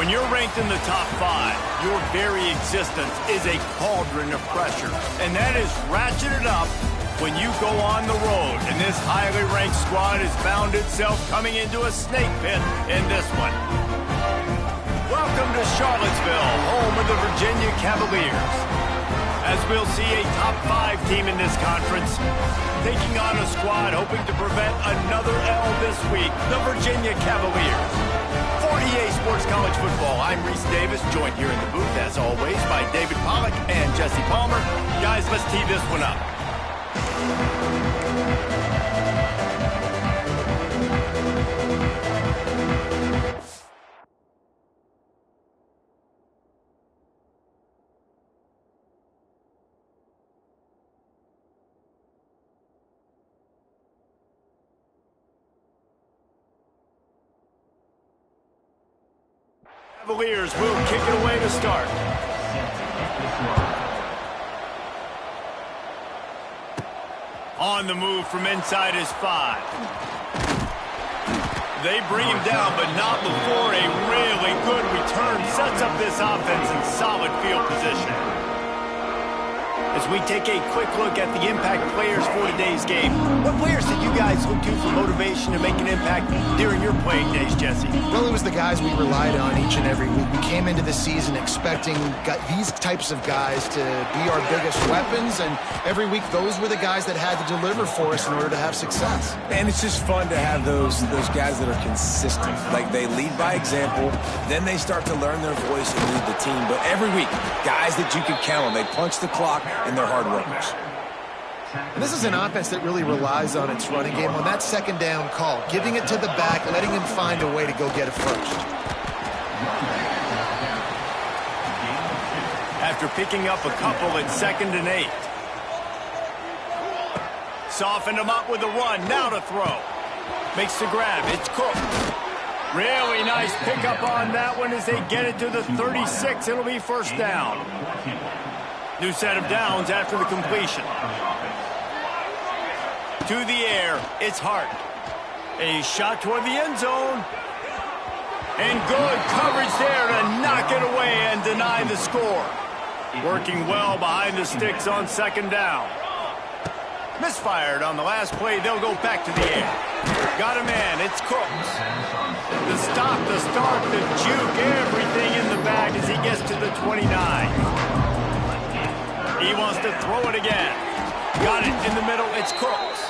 When you're ranked in the top 5, your very existence is a cauldron of pressure. And that is ratcheted up when you go on the road. And this highly ranked squad has found itself coming into a snake pit in this one. Welcome to Charlottesville, home of the Virginia Cavaliers. As we'll see a top 5 team in this conference, taking on a squad hoping to prevent another L this week, the Virginia Cavaliers. For EA Sports College Football, I'm Reese Davis, joined here in the booth, as always, by David Pollack and Jesse Palmer. Guys, let's tee this one up. Cavaliers will kick it away to start. On the move from inside his 5. They bring him down, but not before a really good return sets up this offense in solid field position. As we take a quick look at the impact players for today's game, what players did you guys look to for motivation to make an impact during your playing days, Jesse? Well, it was the guys we relied on each and every week. We came into the season expecting these types of guys to be our biggest weapons, and every week those were the guys that had to deliver for us in order to have success. And it's just fun to have those guys that are consistent. Like, they lead by example, then they start to learn their voice and lead the team. But every week, guys that you can count on, they punch the clock, and they're hard workers. And this is an offense that really relies on its running game on that second down call, giving it to the back, letting him find a way to go get it first. After picking up a couple at 2nd and 8. Softened him up with a run, now to throw. Makes the grab, it's Cook. Really nice pickup on that one as they get it to the 36. It'll be first down. New set of downs after the completion. To the air, it's Hart. A shot toward the end zone. And good coverage there to knock it away and deny the score. Working well behind the sticks on 2nd down. Misfired on the last play. They'll go back to the air. Got a man. It's Cooks. The stop, the start, the juke, everything in the bag as he gets to the 29. He wants to throw it again. Got it in the middle. It's Cooks.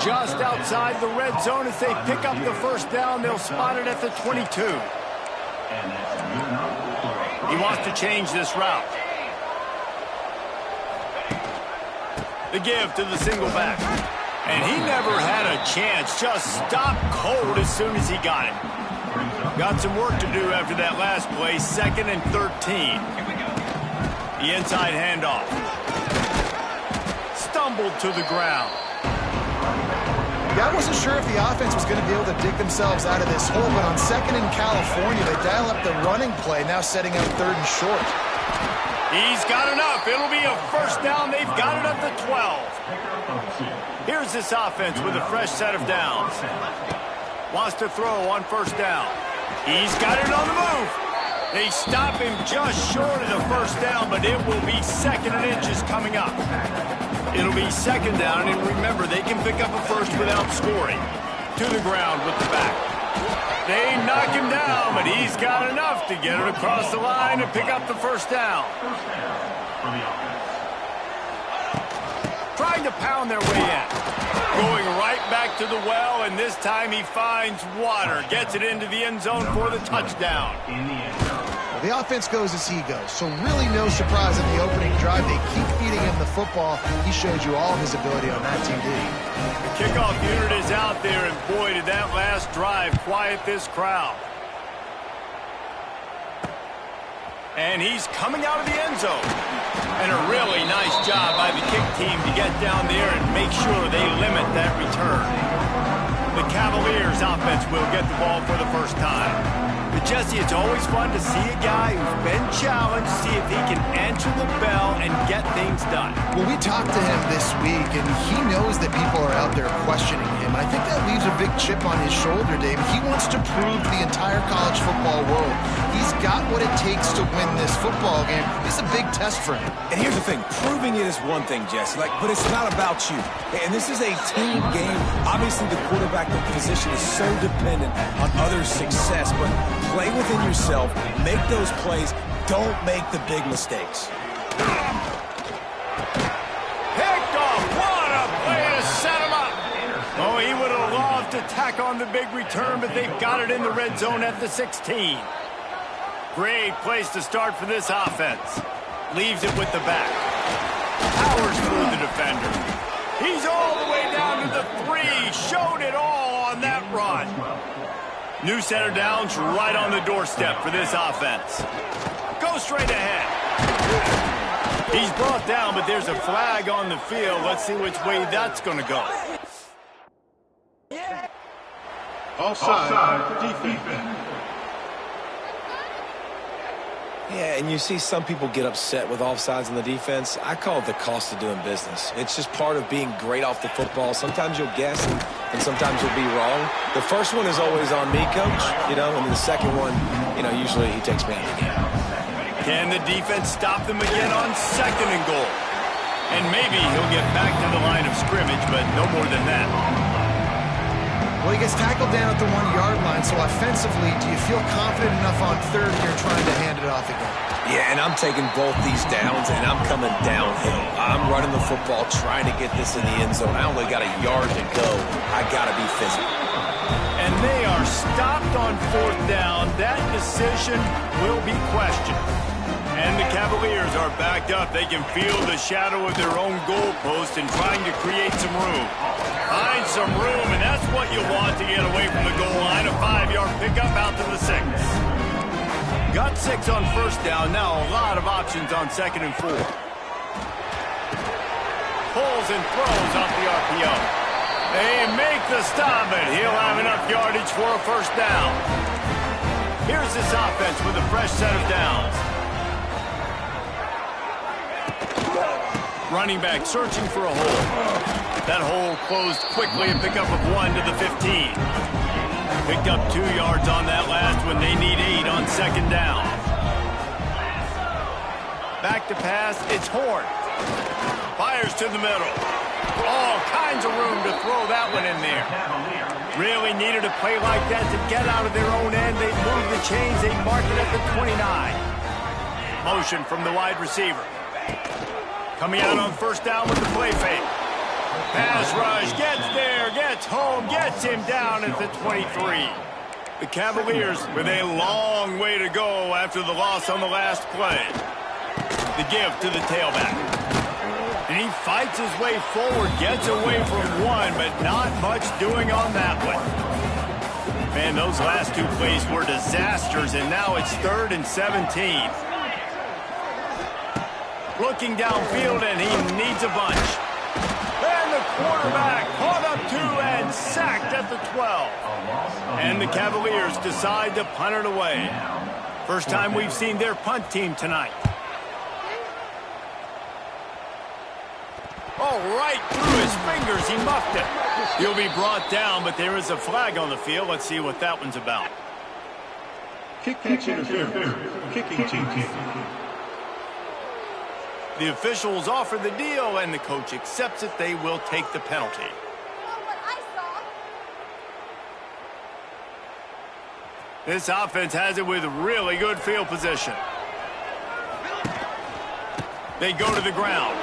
Just outside the red zone as they pick up the first down. They'll spot it at the 22. He wants to change this route. The give to the single back. And he never had a chance. Just stopped cold as soon as he got it. Got some work to do after that last play. 2nd and 13. The inside handoff. Stumbled to the ground. Yeah, I wasn't sure if the offense was going to be able to dig themselves out of this hole, but on 2nd in California, they dial up the running play, now setting up 3rd and short. He's got enough. It'll be a first down. They've got it at the 12. Here's this offense with a fresh set of downs. Wants to throw on first down. He's got it on the move. They stop him just short of the first down, but it will be 2nd and inches coming up. It'll be 2nd down, and remember, they can pick up a first without scoring. To the ground with the back. They knock him down, but he's got enough to get it across the line and pick up the first down. Trying to pound their way in. Going right back to the well, and this time he finds water. Gets it into the end zone for the touchdown. Well, the offense goes as he goes, so really no surprise in the opening drive. They keep feeding him the football. He showed you all of his ability on that TD. The kickoff unit is out there, and boy, did that last drive quiet this crowd. And he's coming out of the end zone. And a really nice job by the kick team to get down there and make sure they limit that return. The Cavaliers offense will get the ball for the first time. Jesse, it's always fun to see a guy who's been challenged, see if he can answer the bell and get things done. Well, we talked to him this week, and he knows that people are out there questioning him. And I think that leaves a big chip on his shoulder, Dave. He wants to prove to the entire college football world he's got what it takes to win this football game. It's a big test for him. And here's the thing. Proving it is one thing, Jesse, but it's not about you. And this is a team game. Obviously, the quarterback position is so dependent on others' success, but play within yourself, make those plays, don't make the big mistakes. Picked off, what a play to set him up. Oh, he would have loved to tack on the big return, but they've got it in the red zone at the 16. Great place to start for this offense. Leaves it with the back. Powers through the defender. He's all the way down to the 3. Showed it all on that run. New center downs right on the doorstep for this offense. Go straight ahead. He's brought down, but there's a flag on the field. Let's see which way that's going to go. Offside, defense. Yeah, and you see some people get upset with offsides in the defense. I call it the cost of doing business. It's just part of being great off the football. Sometimes you'll guess, and sometimes you'll be wrong. The first one is always on me, Coach, and then the second one, usually he takes me out of the game. Can the defense stop them again on 2nd and goal? And maybe he'll get back to the line of scrimmage, but no more than that. Well, he gets tackled down at the 1-yard line, so offensively, do you feel confident enough on 3rd and you're trying to hand it off again? Yeah, and I'm taking both these downs, and I'm coming downhill. I'm running the football, trying to get this in the end zone. I only got a yard to go. I got to be physical. And they are stopped on 4th down. That decision will be questioned. And the Cavaliers are backed up. They can feel the shadow of their own goalpost and trying to create some room. Find some room, and that's what you want to get away from the goal line. A 5-yard pickup out to the 6. Got 6 on 1st down. Now a lot of options on 2nd and 4. Pulls and throws off the RPO. They make the stop, but he'll have enough yardage for a 1st down. Here's this offense with a fresh set of downs. Running back searching for a hole. That hole closed quickly, a pickup of 1 to the 15. Picked up 2 yards on that last one. They need 8 on 2nd down. Back to pass. It's Horn. Fires to the middle. All kinds of room to throw that one in there. Really needed a play like that to get out of their own end. They moved the chains. They marked it at the 29. Motion from the wide receiver. Coming out on 1st down with the play fake. Pass rush, gets there, gets home, gets him down at the 23. The Cavaliers with a long way to go after the loss on the last play. The give to the tailback. And he fights his way forward, gets away from 1, but not much doing on that one. Man, those last 2 plays were disasters, and now it's 3rd and 17. Looking downfield, and he needs a bunch. And the quarterback caught up 2 and sacked at the 12. And the Cavaliers decide to punt it away. First time we've seen their punt team tonight. Oh, right through his fingers, he muffed it. He'll be brought down, but there is a flag on the field. Let's see what that one's about. Kicking interference. Kicking team. The officials offer the deal, and the coach accepts it. They will take the penalty. This offense has it with really good field position. They go to the ground.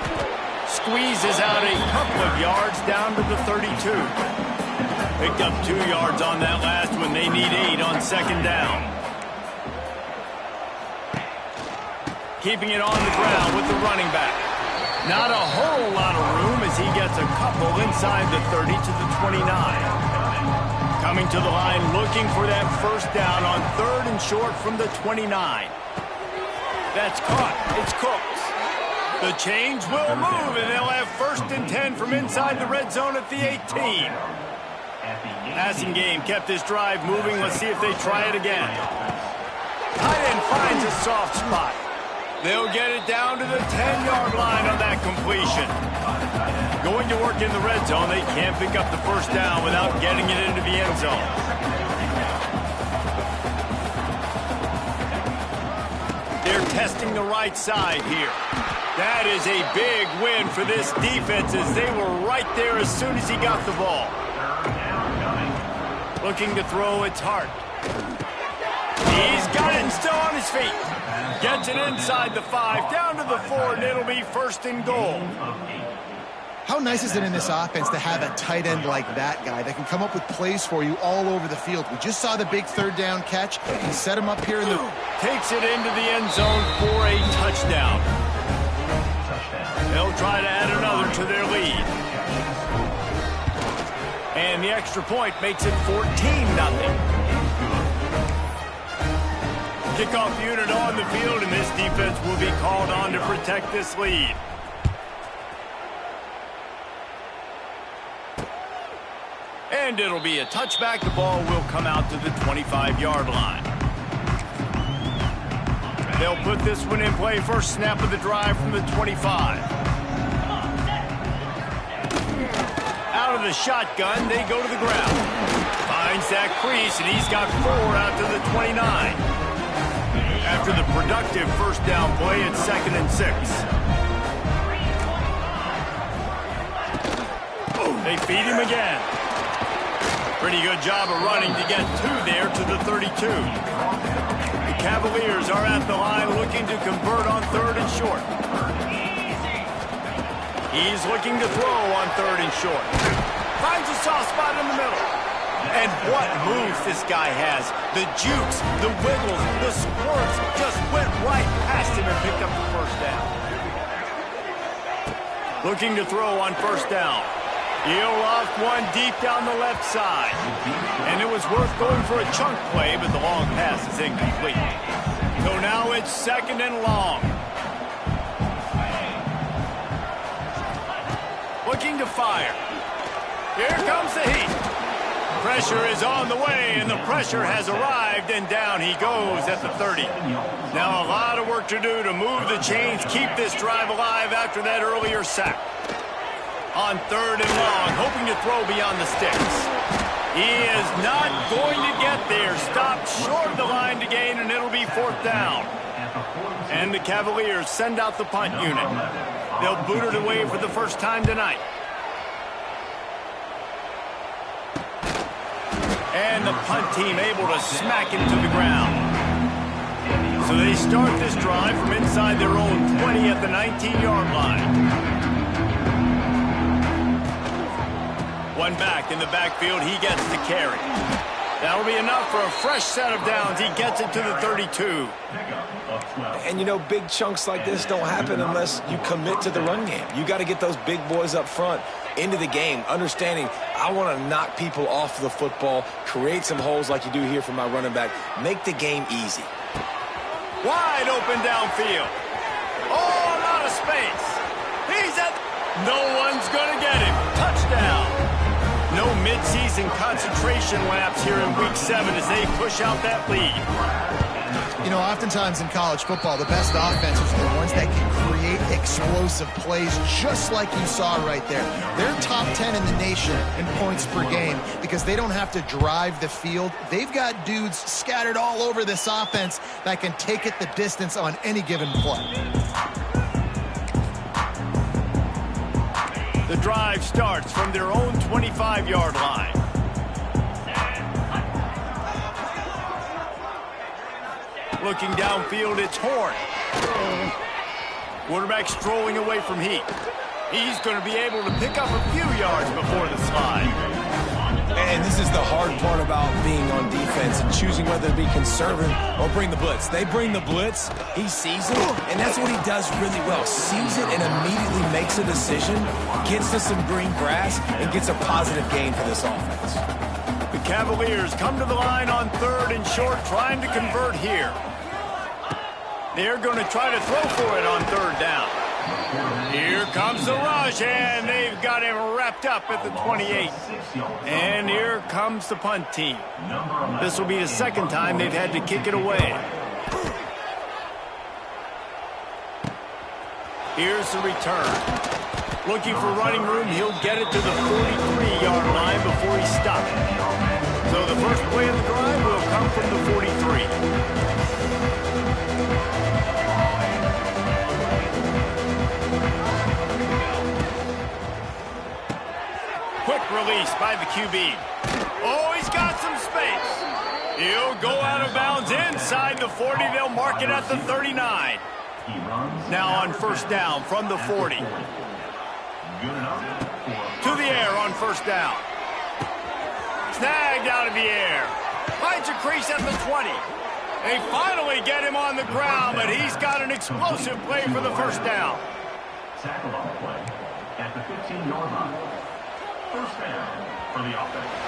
Squeezes out a couple of yards down to the 32. Picked up 2 yards on that last one. They need 8 on 2nd down. Keeping it on the ground with the running back. Not a whole lot of room as he gets a couple inside the 30 to the 29. Coming to the line looking for that 1st down on 3rd and short from the 29. That's caught. It's Cooks. The change will move, and they'll have 1st and 10 from inside the red zone at the 18. Passing game kept this drive moving. Let's see if they try it again. Tight end finds a soft spot. They'll get it down to the 10-yard line on that completion. Going to work in the red zone, they can't pick up the first down without getting it into the end zone. They're testing the right side here. That is a big win for this defense as they were right there as soon as he got the ball. Looking to throw, it's Hart. He's got it and still on his feet. Gets it inside the 5, down to the 4, and it'll be first and goal. How nice is it in this offense to have a tight end like that guy that can come up with plays for you all over the field? We just saw the big third down catch. He set him up here in the... Takes it into the end zone for a touchdown. They'll try to add another to their lead. And the extra point makes it 14-0. Kickoff unit on the field, and this defense will be called on to protect this lead. And it'll be a touchback. The ball will come out to the 25-yard line. They'll put this one in play. First snap of the drive from the 25. Out of the shotgun, they go to the ground. Finds that crease, and he's got 4 out to the 29. After the productive first down play, it's 2nd and 6. They feed him again. Pretty good job of running to get 2 there to the 32. The Cavaliers are at the line looking to convert on 3rd and short. He's looking to throw on 3rd and short. Finds a soft spot in the middle. And what moves this guy has. The jukes, the wiggles, the squirts just went right past him and picked up the first down. Looking to throw on first down. He'll loft one deep down the left side. And it was worth going for a chunk play, but the long pass is incomplete. So now it's 2nd and long. Looking to fire. Here comes the heat. Pressure is on the way, and the pressure has arrived, and down he goes at the 30. Now a lot of work to do to move the chains, keep this drive alive after that earlier sack. On 3rd and long, hoping to throw beyond the sticks. He is not going to get there. Stopped short of the line to gain, and it'll be 4th down. And the Cavaliers send out the punt unit. They'll boot it away for the first time tonight. And the punt team able to smack him to the ground. So they start this drive from inside their own 20 at the 19-yard line. One back in the backfield, he gets the carry. That'll be enough for a fresh set of downs. He gets it to the 32. And, you know, big chunks like this don't happen unless you commit to the run game. You got to get those big boys up front into the game, understanding I want to knock people off the football, create some holes like you do here for my running back, make the game easy. Wide open downfield. All out of space. He's at... No one's going to get him. Touchdown. No midseason concentration laps here in Week 7 as they push out that lead. You know, oftentimes in college football, the best offenses are the ones that can create explosive plays just like you saw right there. They're top 10 in the nation in points per game because they don't have to drive the field. They've got dudes scattered all over this offense that can take it the distance on any given play. The drive starts from their own 25-yard line. Looking downfield, it's Horn. Quarterback strolling away from Heat. He's going to be able to pick up a few yards before the slide. And this is the hard part about being on defense and choosing whether to be conservative or bring the blitz. They bring the blitz, he sees it, and that's what he does really well. Sees it and immediately makes a decision, gets to some green grass, and gets a positive gain for this offense. The Cavaliers come to the line on 3rd and short, trying to convert here. They're going to try to throw for it on 3rd down. Here comes the rush, and they've got him wrapped up at the 28. And here comes the punt team. This will be the second time they've had to kick it away. Here's the return. Looking for running room, he'll get it to the 43-yard line before he stops. So the first play of the drive will come from the 43. Quick release by the QB. Oh, he's got some space. He'll go out of bounds inside the 40. They'll mark it at the 39. Now on first down from the 40. To the air on first down. Snagged out of the air. Finds a crease at the 20. They finally get him on the ground, but he's got an explosive play for the first down. Tackle on the play at the 15-yard line. First down for the offense.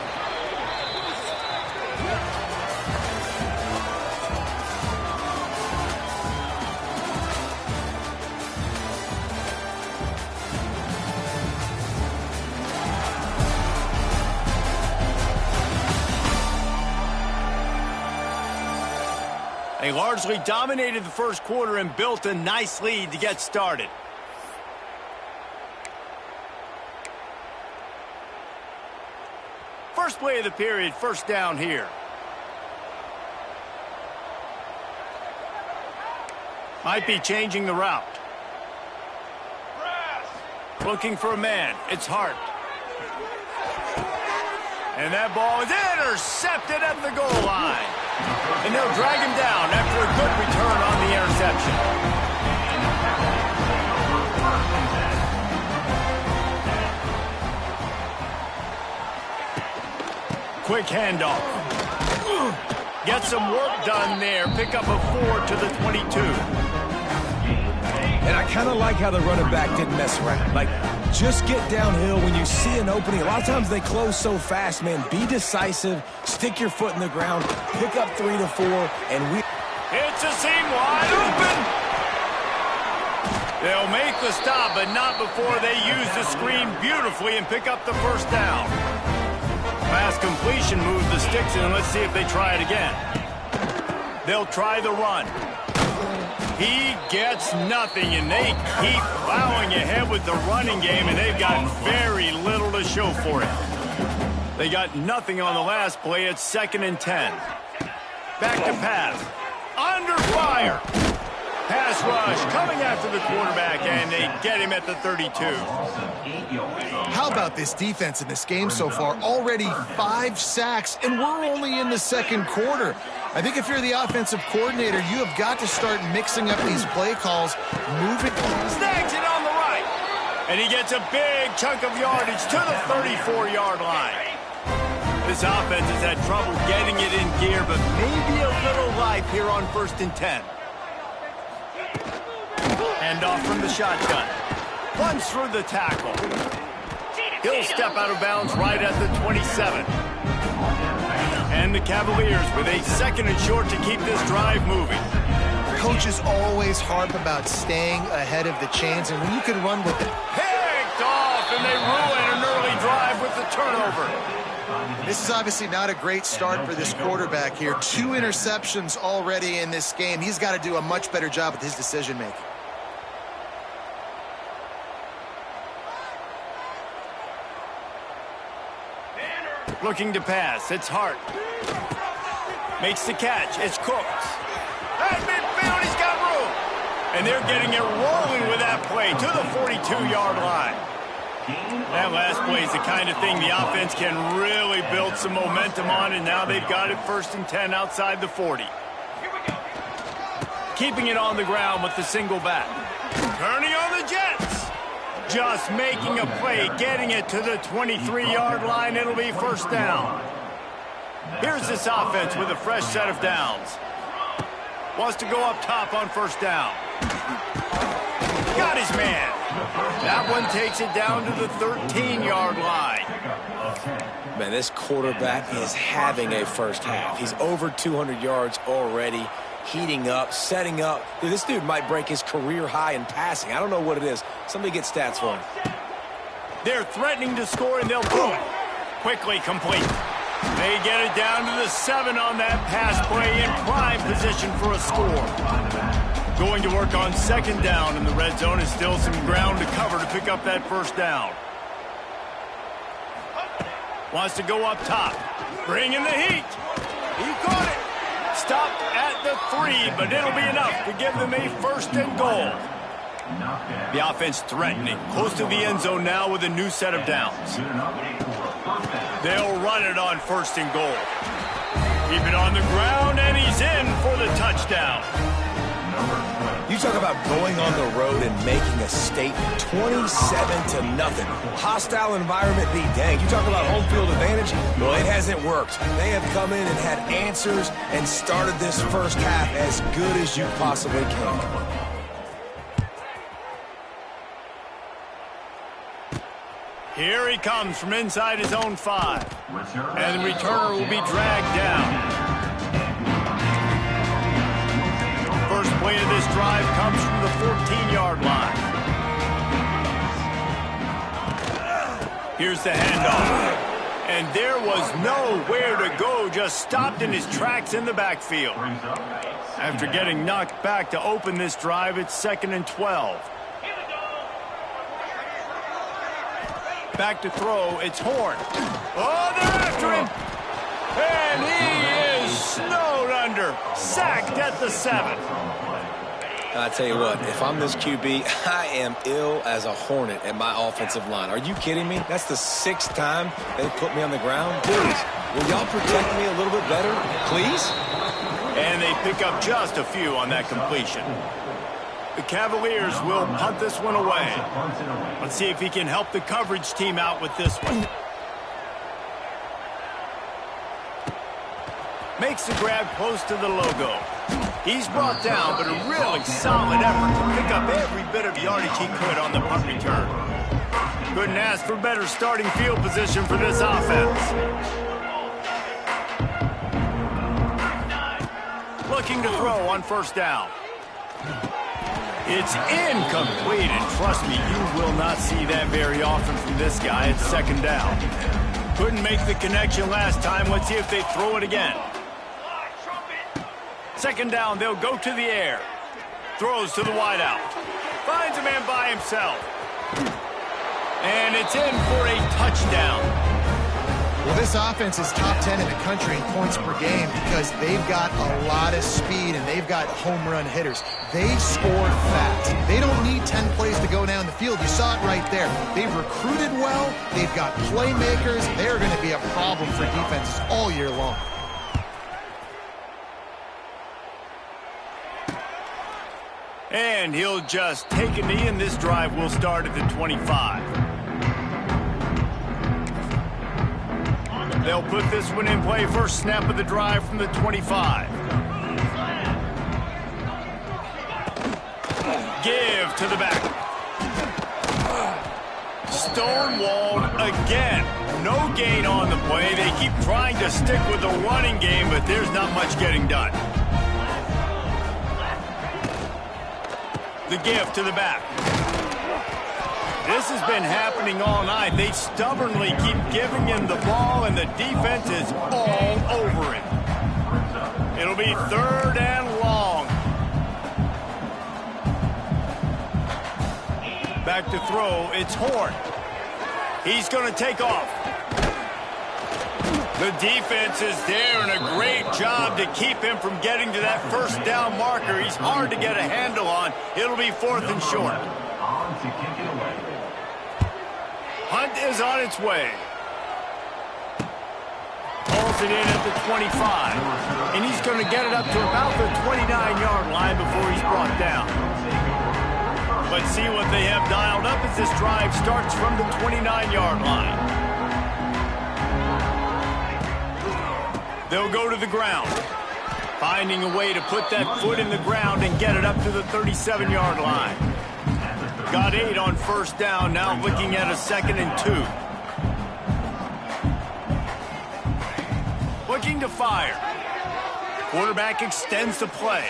They largely dominated the first quarter and built a nice lead to get started. First play of the period, first down here. Might be changing the route. Looking for a man. It's Hart. And that ball is intercepted at the goal line. And they'll drag him down after a good return on the interception. Quick handoff. Get some work done there. Pick up a 4 to the 22. And I kind of like how the running back didn't mess around. Like, just get downhill when you see an opening. A lot of times they close so fast, man. Be decisive. Stick your foot in the ground. Pick up 3 to 4. And we... It's a seam wide open. They'll make the stop, but not before they use the screen beautifully and pick up the first down. Pass completion moves the sticks in, and let's see if they try it again. They'll try the run. He gets nothing, and they keep plowing ahead with the running game, and they've got very little to show for it. They got nothing on the last play. It's 2nd and 10. Back to pass. Under fire. Pass rush coming after the quarterback, and they get him at the 32. How about this defense in this game so far? Already 5 sacks, and we're only in the second quarter. I think if you're the offensive coordinator, you have got to start mixing up these play calls, moving. Snags it on the right. And he gets a big chunk of yardage to the 34-yard line. This offense has had trouble getting it in gear, but maybe a little life here on 1st and 10. Hand off from the shotgun. Runs through the tackle. He'll step out of bounds right at the 27. And the Cavaliers with a 2nd and short to keep this drive moving. Coaches always harp about staying ahead of the chains, and when you can run with it. Picked off, and they ruin an early drive with the turnover. This is obviously not a great start for this quarterback here. 2 interceptions already in this game. He's got to do a much better job with his decision-making. Looking to pass. It's Hart. Makes the catch. It's Cooks. At midfield, he's got room. And they're getting it rolling with that play to the 42-yard line. That last play is the kind of thing the offense can really build some momentum on, and now they've got it 1st and 10 outside the 40. Keeping it on the ground with the single back. Turning on the Jets. Just making a play, getting it to the 23-yard line. It'll be first down. Here's this offense with a fresh set of downs. Wants to go up top on first down. Got his man. That one takes it down to the 13-yard line. Man, this quarterback is having a first half. He's over 200 yards already, heating up, setting up. Dude, this dude might break his career high in passing. I don't know what it is. Somebody get stats for him. They're threatening to score, and they'll do it. Quickly complete. They get it down to the 7 on that pass play, in prime position for a score. Going to work on second down in the red zone. Is still some ground to cover to pick up that first down. Wants to go up top. Bringing the heat. He caught it. Stopped at the 3, but it'll be enough to give them a first and goal. The offense threatening. Close to the end zone now with a new set of downs. They'll run it on first and goal. Keep it on the ground, and he's in for the touchdown. You talk about going on the road and making a statement. 27-0. Hostile environment be dang. You talk about home field advantage. Well, it hasn't worked. They have come in and had answers and started this first half as good as you possibly can. Here he comes from inside his own 5. And the returner will be dragged down. First play of this drive comes from the 14-yard line. Here's the handoff. And there was nowhere to go, just stopped in his tracks in the backfield. After getting knocked back to open this drive, it's 2nd and 12. Back to throw, it's Horn. Oh, they're after him! And he is snowed under, sacked at the 7. I tell you what, if I'm this QB, I am ill as a hornet at my offensive line. Are you kidding me? That's the 6th time they put me on the ground. Please, will y'all protect me a little bit better, please? And they pick up just a few on that completion. The Cavaliers will punt this one away. Let's see if he can help the coverage team out with this one. Makes the grab close to the logo. He's brought down, but a really solid effort to pick up every bit of yardage he could on the punt return. Couldn't ask for better starting field position for this offense. Looking to throw on first down. It's incomplete, and trust me, you will not see that very often from this guy. It's 2nd down. Couldn't make the connection last time. Let's see if they throw it again. 2nd down, they'll go to the air. Throws to the wideout. Finds a man by himself. And it's in for a touchdown. Well, this offense is top 10 in the country in points per game because they've got a lot of speed and they've got home run hitters. They scored fast. They don't need 10 plays to go down the field. You saw it right there. They've recruited well. They've got playmakers. They're going to be a problem for defenses all year long. And he'll just take a knee, and this drive will start at the 25. They'll put this one in play. First snap of the drive from the 25. Give to the back. Stonewalled again. No gain on the play. They keep trying to stick with the running game, but there's not much getting done. The give to the back. This has been happening all night. They stubbornly keep giving him the ball, and the defense is all over it. It'll be 3rd and long. Back to throw, it's Horn. He's going to take off. The defense is there, and a great job to keep him from getting to that first down marker. He's hard to get a handle on. It'll be 4th and short. Hunt is on its way. Hauls it in at the 25. And he's going to get it up to about the 29-yard line before he's brought down. Let's see what they have dialed up as this drive starts from the 29-yard line. They'll go to the ground. Finding a way to put that foot in the ground and get it up to the 37-yard line. Got 8 on first down, now looking at a 2nd and 2. Looking to fire. Quarterback extends the play.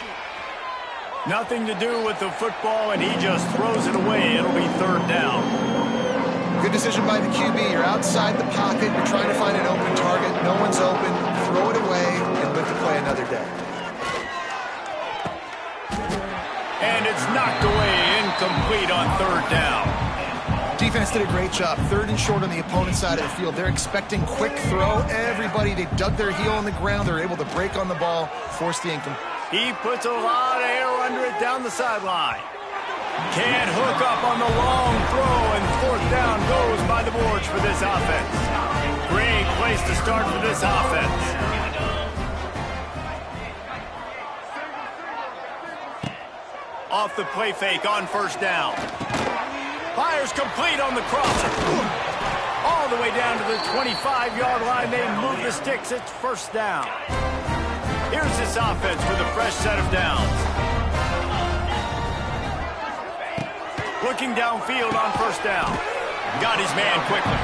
Nothing to do with the football, and he just throws it away. It'll be 3rd down. Good decision by the QB. You're outside the pocket. You're trying to find an open target. No one's open. Throw it away and live to play another day. And it's knocked away, incomplete on third down. Defense did a great job. 3rd and short on the opponent's side of the field. They're expecting quick throw. Everybody, they dug their heel on the ground. They're able to break on the ball, force the incomplete. He puts a lot of air under it down the sideline. Can't hook up on the long throw, and 4th down goes by the boards for this offense. Great place to start for this offense. Off the play fake on 1st down. Fires complete on the crosser. All the way down to the 25-yard line. They move the sticks. It's 1st down. Here's this offense with a fresh set of downs. Looking downfield on 1st down. Got his man quickly.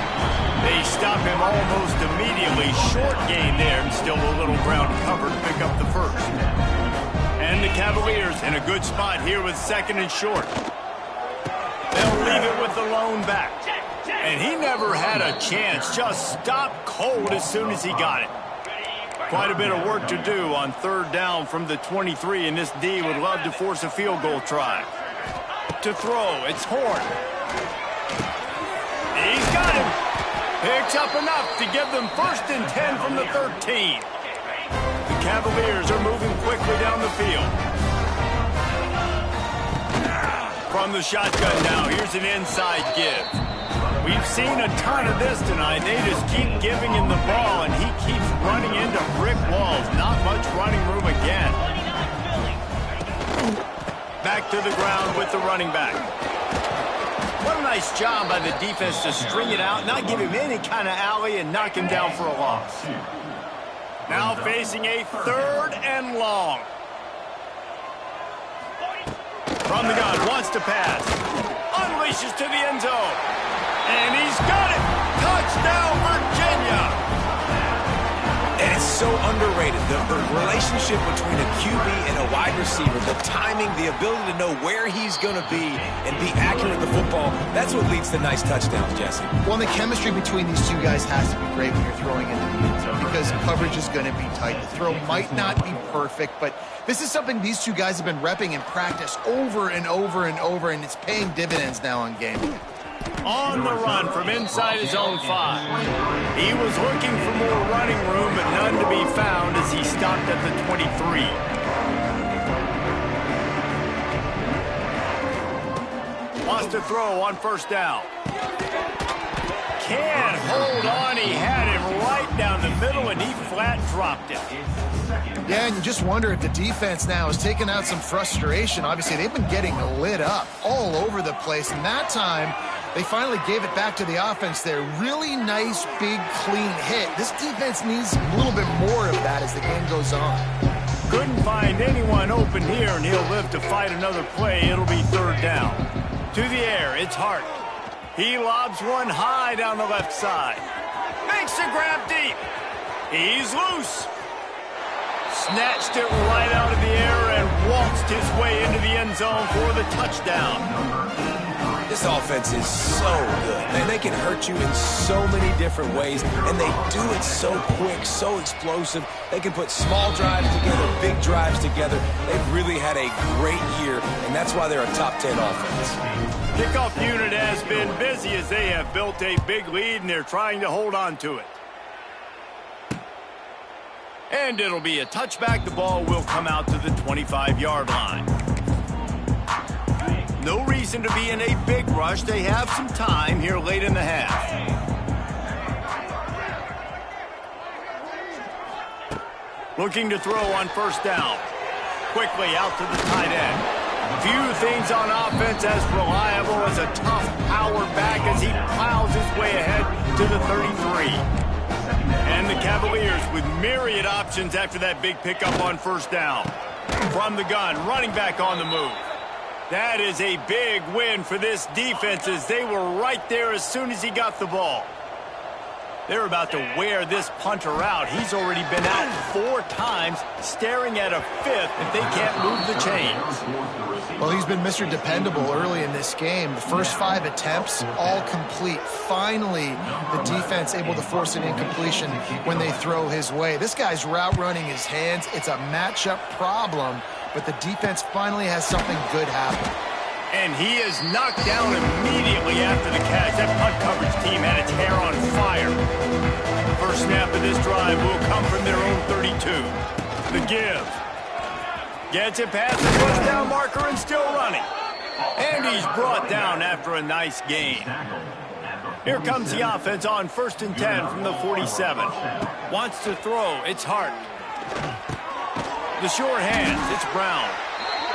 They stop him almost immediately. Short gain there, and still a little ground cover to pick up the 1st. And the Cavaliers in a good spot here with 2nd and short. They'll leave it with the lone back. And he never had a chance. Just stopped cold as soon as he got it. Quite a bit of work to do on 3rd down from the 23, and this D would love to force a field goal try. To throw, it's Horn. He's got him. Picks up enough to give them 1st and 10 from the 13. The Cavaliers are moving quickly down the field. From the shotgun now, here's an inside give. We've seen a ton of this tonight. They just keep giving him the ball, and he keeps running into brick walls. Not much running room again. Back to the ground with the running back. What a nice job by the defense to string it out, not give him any kind of alley, and knock him down for a loss. Now facing a 3rd and long. From the gun, wants to pass. Unleashes to the end zone. And he's got it. Touchdown, Virginia. And it's so underrated. The relationship between a QB and a wide receiver, the timing, the ability to know where he's going to be and be accurate with the football, that's what leads to nice touchdowns, Jesse. Well, the chemistry between these two guys has to be great when you're throwing into the end zone because coverage is going to be tight. The throw might not be perfect, but this is something these two guys have been repping in practice over and over and over, and it's paying dividends now on game. On the run from inside his own 5. He was looking for more running room, but none to be found as he stopped at the 23. Lost to throw on 1st down. Can't hold on. He had him right down the middle, and he flat dropped it. Yeah, and you just wonder if the defense now is taking out some frustration. Obviously, they've been getting lit up all over the place, and that time they finally gave it back to the offense there. Really nice, big, clean hit. This defense needs a little bit more of that as the game goes on. Couldn't find anyone open here, and he'll live to fight another play. It'll be 3rd down. To the air, it's Hart. He lobs one high down the left side. Makes a grab deep. He's loose. Snatched it right out of the air and waltzed his way into the end zone for the touchdown. This offense is so good, man. They can hurt you in so many different ways, and they do it so quick, so explosive. They can put small drives together, big drives together. They've really had a great year, and that's why they're a top 10 offense. Kickoff unit has been busy as they have built a big lead, and they're trying to hold on to it. And it'll be a touchback. The ball will come out to the 25-yard line. No reason to be in a big rush. They have some time here late in the half. Looking to throw on 1st down. Quickly out to the tight end. Few things on offense as reliable as a tough power back as he plows his way ahead to the 33. And the Cavaliers with myriad options after that big pickup on 1st down. From the gun, running back on the move. That is a big win for this defense as they were right there as soon as he got the ball. They're about to wear this punter out. He's already been out 4 times, staring at a 5th if they can't move the chains. Well, he's been Mr. Dependable early in this game. The first 5 attempts, all complete. Finally, the defense able to force an incompletion when they throw his way. This guy's route running his hands. It's a matchup problem, but the defense finally has something good happen. And he is knocked down immediately after the catch. That punt coverage team had its hair on fire. The first snap of this drive will come from their own 32. The give. Gets it past the first down marker and still running. And he's brought down after a nice gain. Here comes the offense on 1st and 10 from the 47. Wants to throw. It's Hart. The short hands. It's Brown.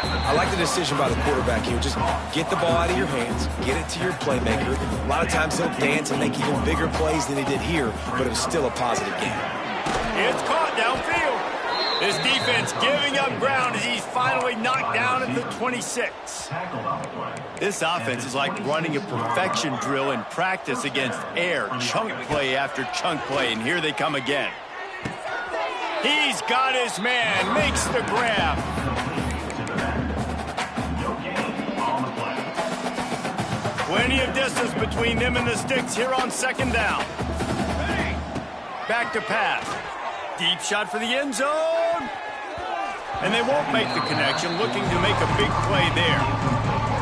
I like the decision by the quarterback here. Just get the ball out of your hands, get it to your playmaker. A lot of times he'll dance and make even bigger plays than he did here, but it was still a positive game. It's caught downfield. This defense giving up ground as he's finally knocked down at the 26. This offense is like running a perfection drill in practice against air, chunk play after chunk play, and here they come again. He's got his man, makes the grab. Plenty of distance between them and the sticks here on 2nd down. Back to pass. Deep shot for the end zone. And they won't make the connection, looking to make a big play there.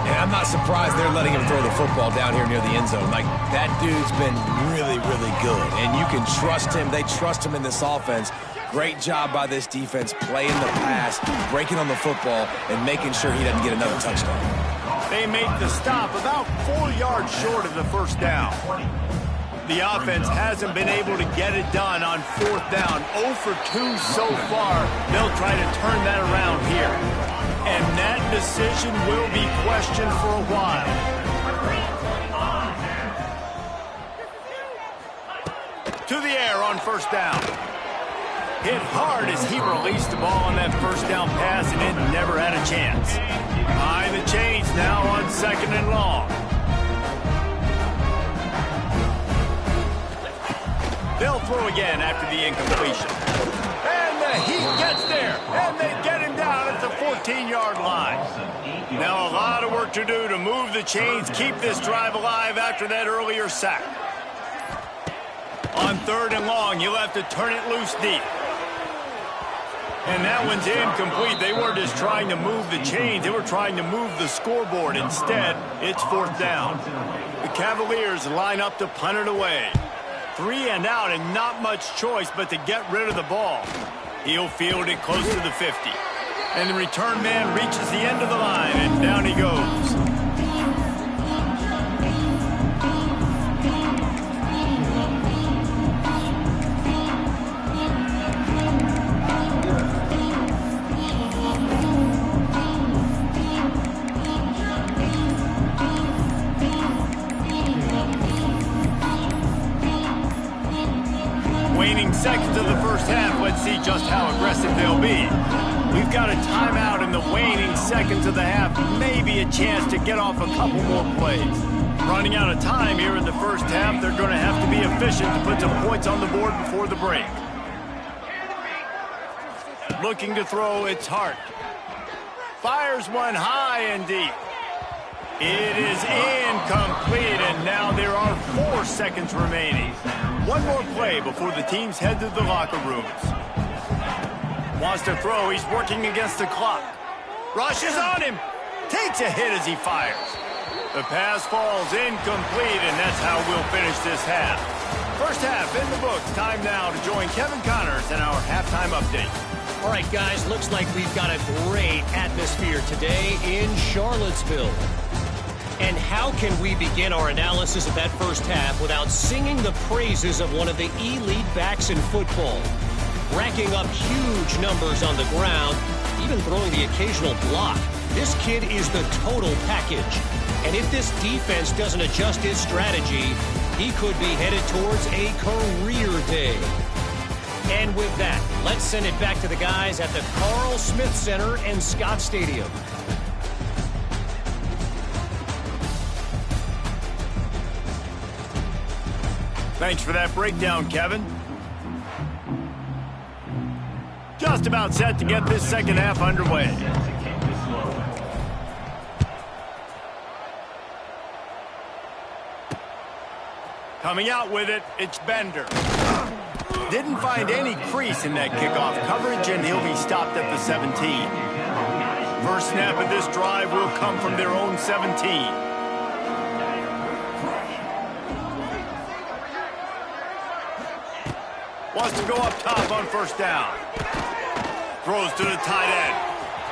And I'm not surprised they're letting him throw the football down here near the end zone. Like, that dude's been really, really good. And you can trust him. They trust him in this offense. Great job by this defense playing the pass, breaking on the football, and making sure he doesn't get another touchdown. They make the stop about 4 yards short of the first down. The offense hasn't been able to get it done on 4th down. 0 for 2 so far. They'll try to turn that around here. And that decision will be questioned for a while. To the air on 1st down. Hit hard as he released the ball on that 1st down pass, and it never had a chance. Behind the chains now on 2nd and long. They'll throw again after the incompletion. And the heat gets there, and they get him down at the 14-yard line. Now a lot of work to do to move the chains, keep this drive alive after that earlier sack. On 3rd and long, you'll have to turn it loose deep. And that one's incomplete. They weren't just trying to move the chains. They were trying to move the scoreboard. Instead, it's 4th down. The Cavaliers line up to punt it away. 3 and out and not much choice but to get rid of the ball. He'll field it close to the 50. And the return man reaches the end of the line, and down he goes. Waning seconds of the first half. Let's see just how aggressive they'll be. We've got a timeout in the waning seconds of the half. Maybe a chance to get off a couple more plays. Running out of time here in the first half. They're going to have to be efficient to put some points on the board before the break. Looking to throw, it's Hart. Fires one high and deep. It is incomplete, and now there are 4 seconds remaining. One more play before the teams head to the locker rooms. Wants to throw. He's working against the clock. Rushes on him. Takes a hit as he fires. The pass falls incomplete, and that's how we'll finish this half. First half in the books. Time now to join Kevin Connors in our halftime update. All right, guys, looks like we've got a great atmosphere today in Charlottesville. And how can we begin our analysis of that first half without singing the praises of one of the elite backs in football? Racking up huge numbers on the ground, even throwing the occasional block. This kid is the total package. And if this defense doesn't adjust his strategy, he could be headed towards a career day. And with that, let's send it back to the guys at the Carl Smith Center and Scott Stadium. Thanks for that breakdown, Kevin. Just about set to get this second half underway. Coming out with it, it's Bender. Didn't find any crease in that kickoff coverage, and he'll be stopped at the 17. First snap of this drive will come from their own 17. Wants to go up top on first down. Throws to the tight end.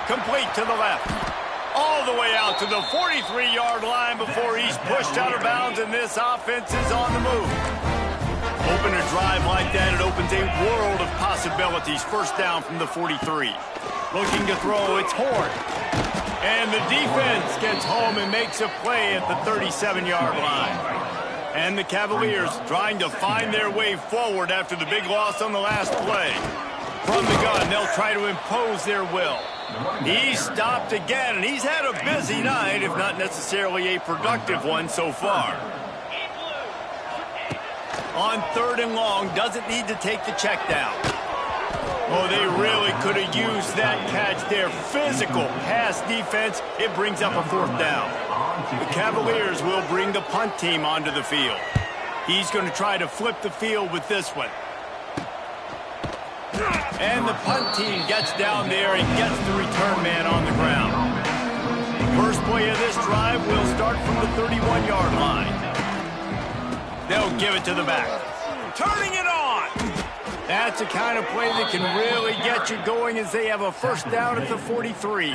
Complete to the left. All the way out to the 43-yard line before he's pushed out of bounds, and this offense is on the move. Open a drive like that, it opens a world of possibilities. First down from the 43. Looking to throw, it's Horn. And the defense gets home and makes a play at the 37-yard line. And the Cavaliers trying to find their way forward after the big loss on the last play. From the gun, they'll try to impose their will. He's stopped again, and he's had a busy night, if not necessarily a productive one so far. On 3rd and long, doesn't need to take the check down. Oh, they really could have used that catch there. Physical pass defense, it brings up a 4th down. The Cavaliers will bring the punt team onto the field. He's going to try to flip the field with this one. And the punt team gets down there and gets the return man on the ground. First play of this drive will start from the 31-yard line. They'll give it to the back. Turning it on! That's the kind of play that can really get you going as they have a first down at the 43.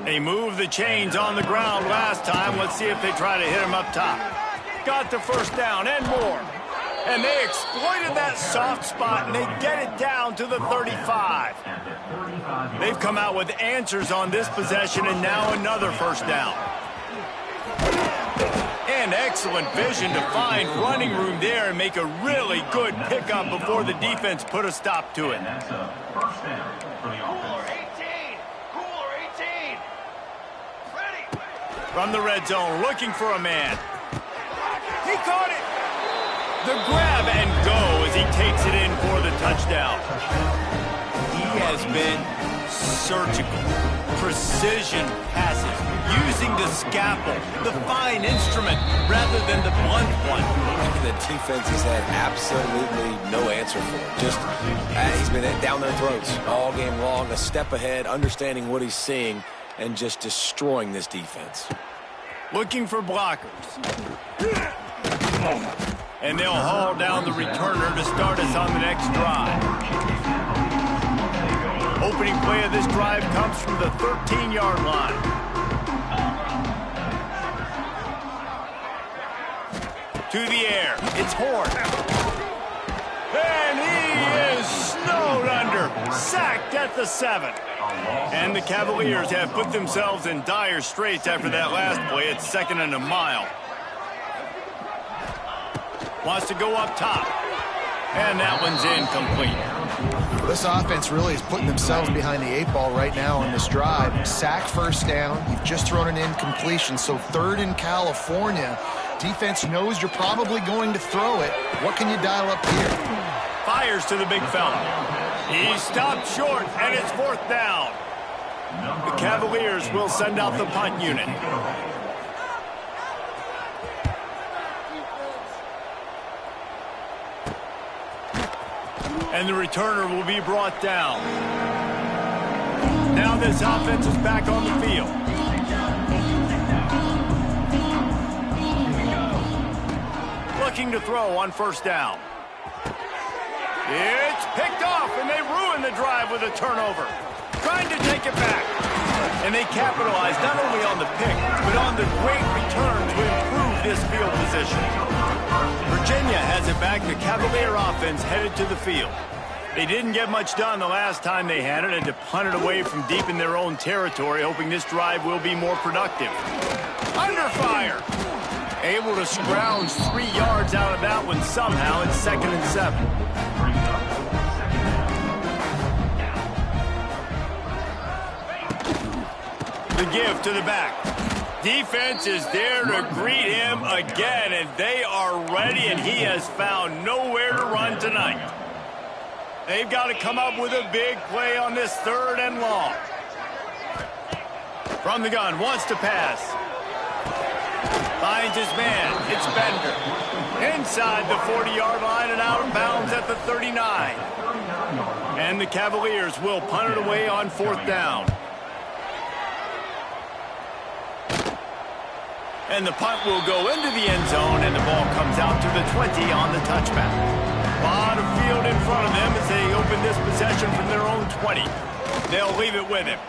They moved the chains on the ground last time. Let's see if they try to hit him up top. Got the first down and more. And they exploited that soft spot, and they get it down to the 35. They've come out with answers on this possession, and now another first down. And excellent vision to find running room there and make a really good pickup before the defense put a stop to it. From the red zone, looking for a man. He caught it. The grab and go as he takes it in for the touchdown. He has been surgical, precision passes, using the scalpel, the fine instrument, rather than the blunt one. The defense has had absolutely no answer for him. Just, he's been down their throats all game long, a step ahead, understanding what he's seeing, and just destroying this defense. Looking for blockers. And they'll haul down the returner to start us on the next drive. Opening play of this drive comes from the 13-yard line. To the air, it's Horn. And he is snowed under, sacked at the 7. And the Cavaliers have put themselves in dire straits after that last play. It's 2nd and a mile. Wants to go up top. And that one's incomplete. This offense really is putting themselves behind the 8 ball right now on this drive. Sack first down. You've just thrown an incompletion. So 3rd in California. Defense knows you're probably going to throw it. What can you dial up here? Fires to the big fella. He stopped short, and it's 4th down. The Cavaliers will send out the punt unit. And the returner will be brought down. Now this offense is back on the field. Looking to throw on first down. It's picked off, and they ruin the drive with a turnover. Trying to take it back. And they capitalize not only on the pick, but on the great return to improve this field position. Virginia has it back. The Cavalier offense headed to the field. They didn't get much done the last time they had it, and to punt it away from deep in their own territory, hoping this drive will be more productive. Under fire. Able to scrounge 3 yards out of that one somehow. It's 2nd and 7. The give to the back. Defense is there to greet him again, and they are ready, and he has found nowhere to run tonight. They've got to come up with a big play on this 3rd and long. From the gun, wants to pass. Finds his man. It's Bender. Inside the 40-yard line and out of bounds at the 39. And the Cavaliers will punt it away on 4th down. And the punt will go into the end zone, and the ball comes out to the 20 on the touchback. A lot of field in front of them as they open this possession from their own 20. They'll leave it with him.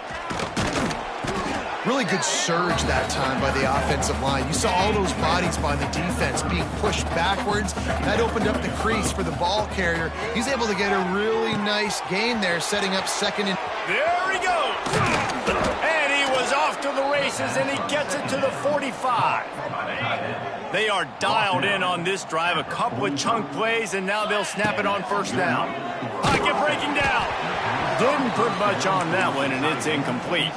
Really good surge that time by the offensive line. You saw all those bodies by the defense being pushed backwards. That opened up the crease for the ball carrier. He's able to get a really nice gain there, setting up 2nd and... There he goes! And he was off to the races, and he gets it to the 45. They are dialed in on this drive. A couple of chunk plays, and now they'll snap it on 1st down. Pocket breaking down. Didn't put much on that one, and it's incomplete.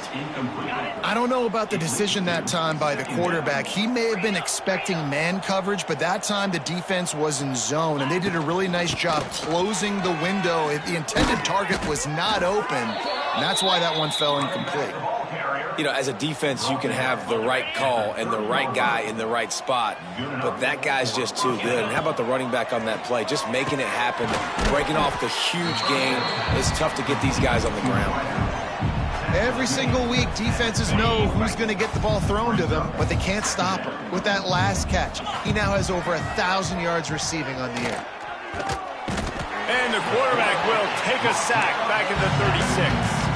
I don't know about the decision that time by the quarterback. He may have been expecting man coverage, but that time the defense was in zone, and they did a really nice job closing the window. The intended target was not open, and that's why that one fell incomplete. You know, as a defense, you can have the right call and the right guy in the right spot, but that guy's just too good. And how about the running back on that play? Just making it happen, breaking off the huge gain. It's tough to get these guys on the ground. Every single week, defenses know who's going to get the ball thrown to them, but they can't stop him. With that last catch, he now has over 1,000 yards receiving on the air. And the quarterback will take a sack back at the 36.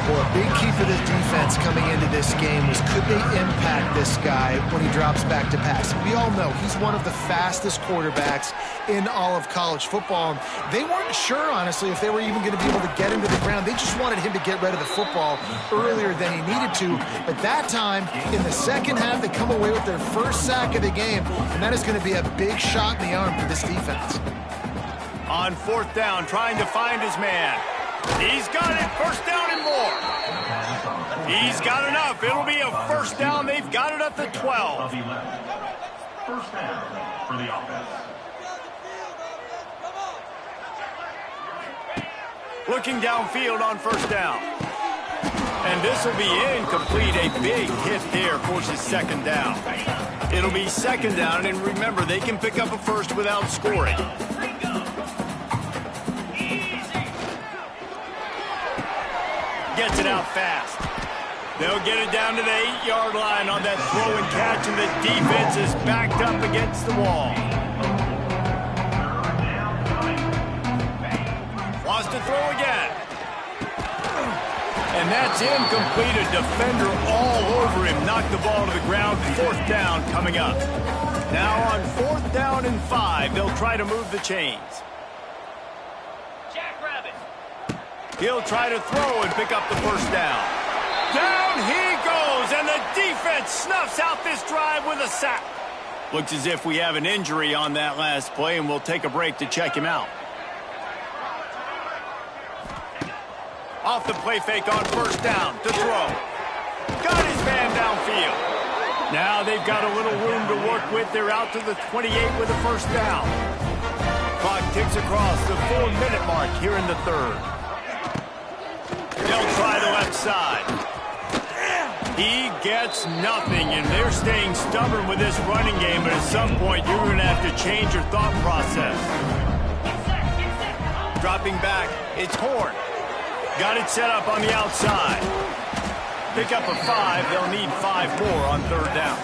Well, a big key for this defense coming into this game was could they impact this guy when he drops back to pass? We all know he's one of the fastest quarterbacks in all of college football. They weren't sure, honestly, if they were even going to be able to get him to the ground. They just wanted him to get rid of the football earlier than he needed to. But that time, in the 2nd half, they come away with their 1st sack of the game, and that is going to be a big shot in the arm for this defense. On 4th down, trying to find his man. He's got it. 1st down and more. He's got enough. It'll be a 1st down. They've got it at the 12. 1st down for the offense. Looking downfield on 1st down. And this will be incomplete. A big hit there forces 2nd down. It'll be 2nd down, and remember, they can pick up a 1st without scoring. Gets it out fast. They'll get it down to the 8-yard line on that throw and catch, and the defense is backed up against the wall. Wants to throw again. And that's incomplete. A defender all over him. Knocked the ball to the ground. 4th down coming up. Now on 4th down and 5, they'll try to move the chains. He'll try to throw and pick up the 1st down. Down he goes, and the defense snuffs out this drive with a sack. Looks as if we have an injury on that last play, and we'll take a break to check him out. Off the play fake on 1st down to throw. Got his man downfield. Now they've got a little room to work with. They're out to the 28 with a 1st down. Clock ticks across the 4-minute mark here in the 3rd. They'll try the left side. He gets nothing, and they're staying stubborn with this running game, but at some point you're going to have to change your thought process. Dropping back, it's Horn. Got it set up on the outside. Pick up a 5. They'll need 5 more on 3rd down.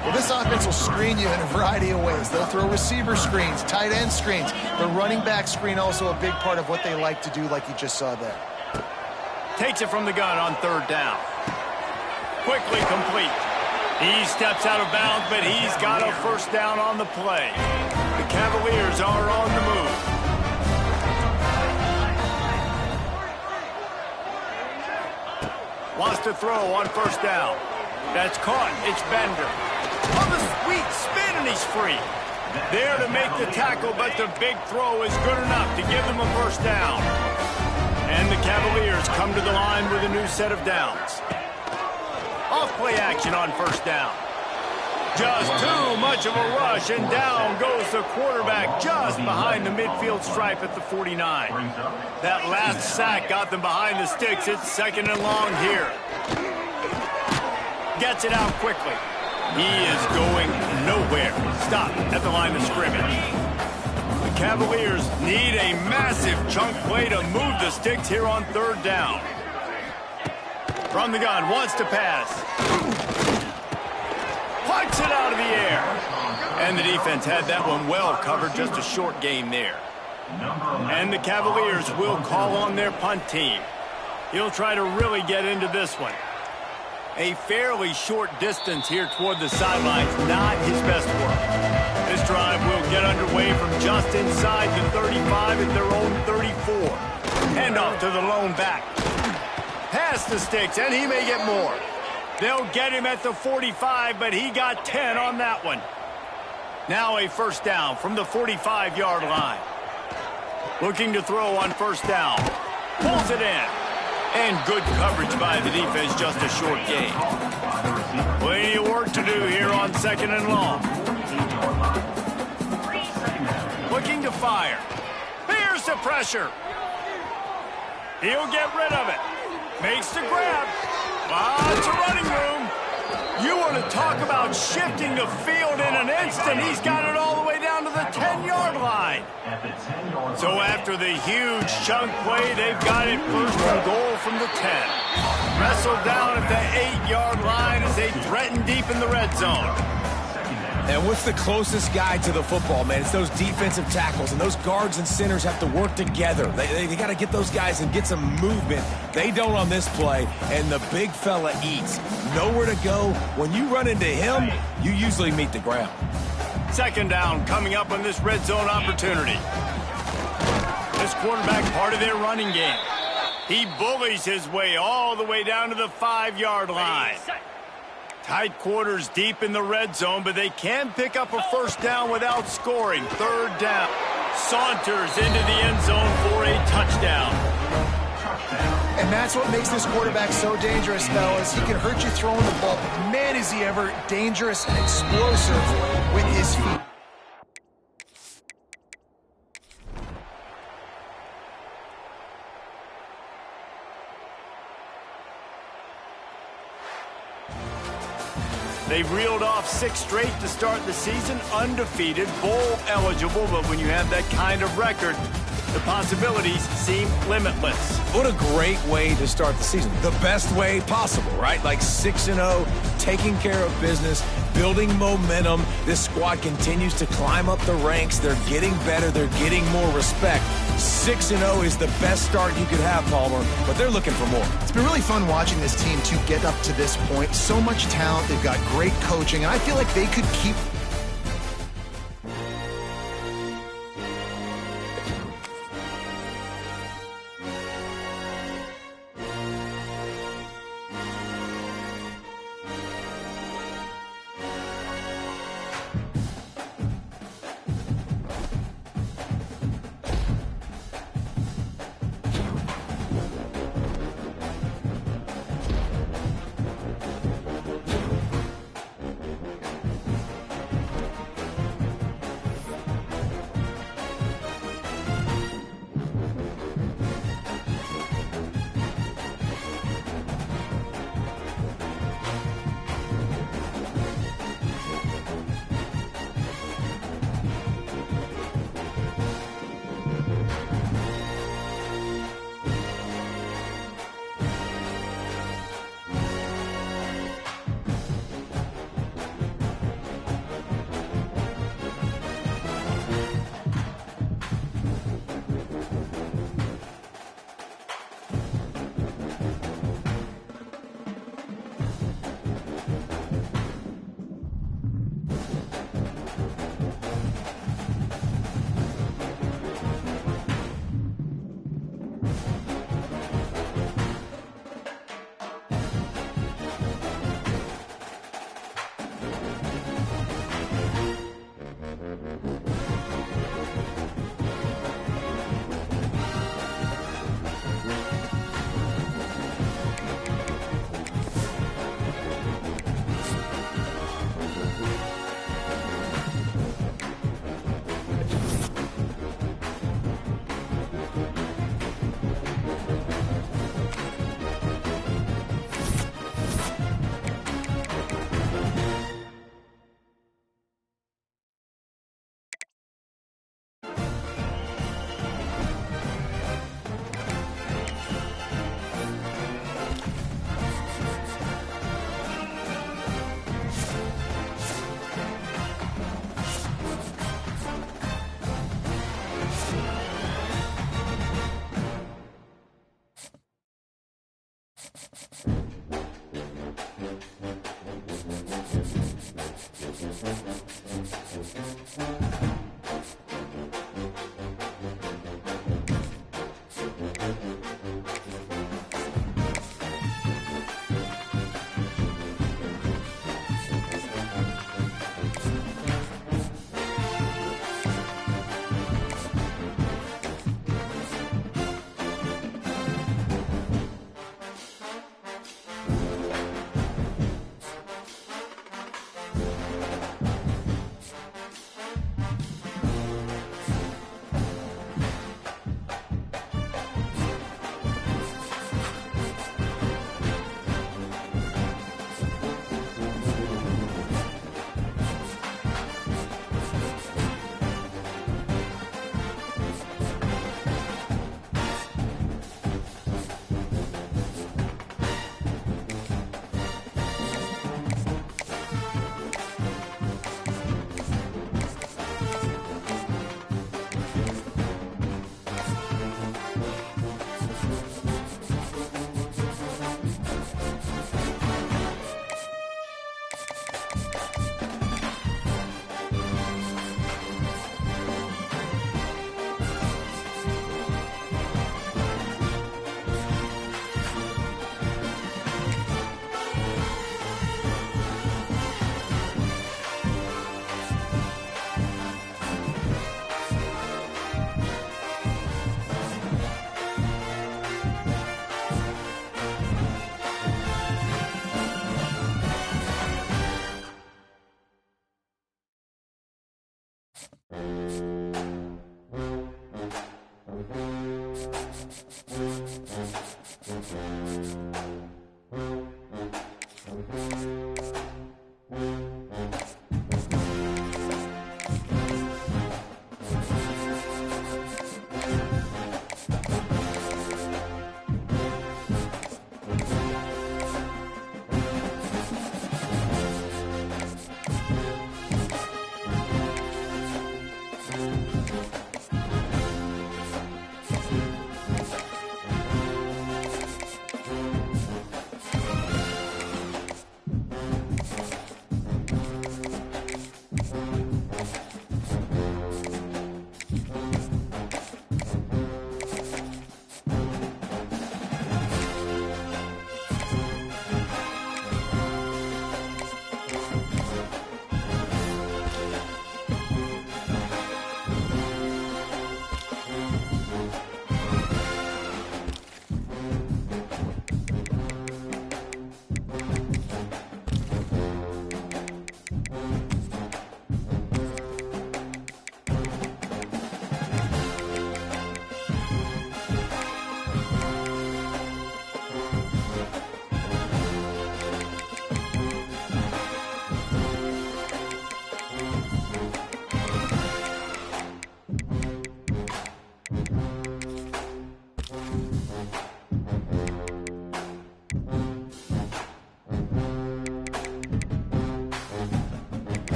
Well, this offense will screen you in a variety of ways. They'll throw receiver screens, tight end screens. The running back screen also a big part of what they like to do, like you just saw there. Takes it from the gun on 3rd down. Quickly complete. He steps out of bounds, but he's got a 1st down on the play. The Cavaliers are on the move. Wants to throw on 1st down. That's caught. It's Bender. On the sweet spin, and he's free. There to make the tackle, but the big throw is good enough to give them a 1st down. And the Cavaliers come to the line with a new set of downs. Off play action on first down. Just too much of a rush, and down goes the quarterback just behind the midfield stripe at the 49. That last sack got them behind the sticks. It's 2nd and long here. Gets it out quickly. He is going nowhere. Stop at the line of scrimmage. The Cavaliers need a massive chunk play to move the sticks here on 3rd down. From the gun, wants to pass. Plucks it out of the air. And the defense had that one well covered. Just a short gain there. And the Cavaliers will call on their punt team. He'll try to really get into this one. A fairly short distance here toward the sidelines, not his best work. This drive will get underway from just inside the 35 at their own 34. Hand off to the lone back. Past the sticks, and he may get more. They'll get him at the 45, but he got 10 on that one. Now a first down from the 45-yard line. Looking to throw on first down. Pulls it in. And good coverage by the defense, just a short gain. Plenty of work to do here on 2nd and long. Looking to fire. Here's the pressure. He'll get rid of it. Makes the grab. Lots of running room. You want to talk about shifting the field in an instant. He's got it all the way down to the 10-yard line. So after the huge chunk play, they've got it 1st and goal from the 10. Wrestled down at the 8-yard line as they threaten deep in the red zone. And what's the closest guy to the football, man? It's those defensive tackles, and those guards and centers have to work together. They got to get those guys and get some movement. They don't on this play, and the big fella eats. Nowhere to go. When you run into him, you usually meet the ground. 2nd down coming up on this red zone opportunity. This quarterback part of their running game. He bullies his way all the way down to the 5-yard line. Tight quarters deep in the red zone, but they can pick up a first down without scoring. 3rd down. Saunters into the end zone for a touchdown. And that's what makes this quarterback so dangerous, fellas. He can hurt you throwing the ball, but man, is he ever dangerous and explosive with his feet. They've reeled off 6 straight to start the season, undefeated, bowl eligible, but when you have that kind of record, the possibilities seem limitless. What a great way to start the season. The best way possible, right? Like 6-0, taking care of business, building momentum. This squad continues to climb up the ranks. They're getting better. They're getting more respect. 6-0 is the best start you could have, Palmer, but they're looking for more. It's been really fun watching this team to get up to this point. So much talent. They've got great coaching, and I feel like they could keep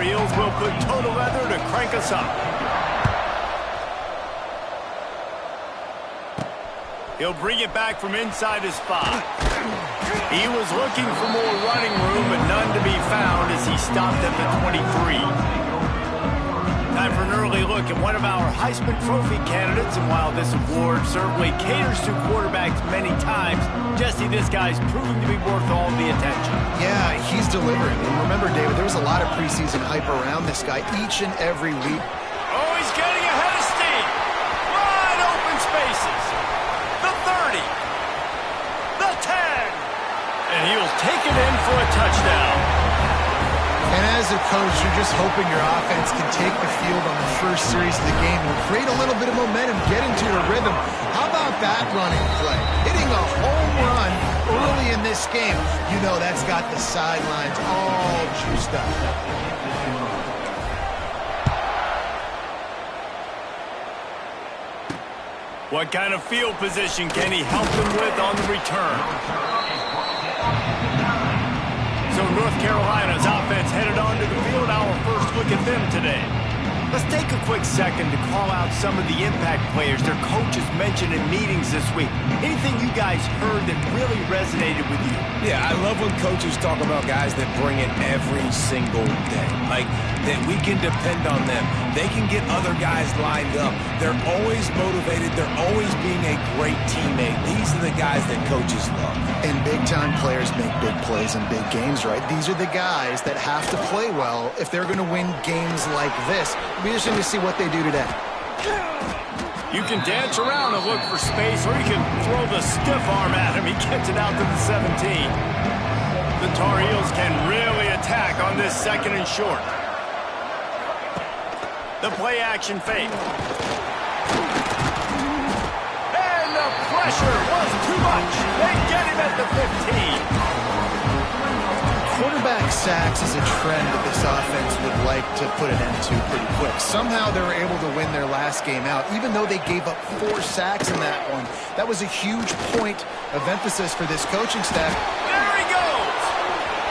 Heels will put total leather to crank us up. He'll bring it back from inside his spot. He was looking for more running room, but none to be found as he stopped at the 23. Time for an early look at one of our Heisman Trophy candidates, and while this award certainly caters to quarterbacks many times, Jesse, this guy's proving to be worth all the attention. Yeah, he's delivering. And remember, David, there was a lot of preseason hype around this guy each and every week. Oh, he's getting ahead of steam. Wide open spaces. The 30. The 10. And he'll take it in for a touchdown. And as a coach, you're just hoping your offense can take the field on the first series of the game and create a little bit of momentum, get into a rhythm. How about that running play? Hitting a home run early in this game. You know that's got the sidelines all juiced up. What kind of field position can he help them with on the return? So North Carolina's offense headed onto the field. Our first look at them today. Let's take a quick second to call out some of the impact players their coaches mentioned in meetings this week. Anything you guys heard that really resonated with you? Yeah, I love when coaches talk about guys that bring it every single day. Like, that we can depend on them. They can get other guys lined up. They're always motivated. They're always being a great teammate. These are the guys that coaches love. And big-time players make big plays in big games, right? These are the guys that have to play well if they're going to win games like this. It'll be interesting to see what they do today. You can dance around and look for space, or you can throw the stiff arm at him. He gets it out to the 17. The Tar Heels can really attack on this second and short. The play-action fake. And the pressure was too much. They get him at the 15. Quarterback sacks is a trend that this offense would like to put an end to pretty quick. Somehow they were able to win their last game out, even though they gave up 4 sacks in that one. That was a huge point of emphasis for this coaching staff. There he goes!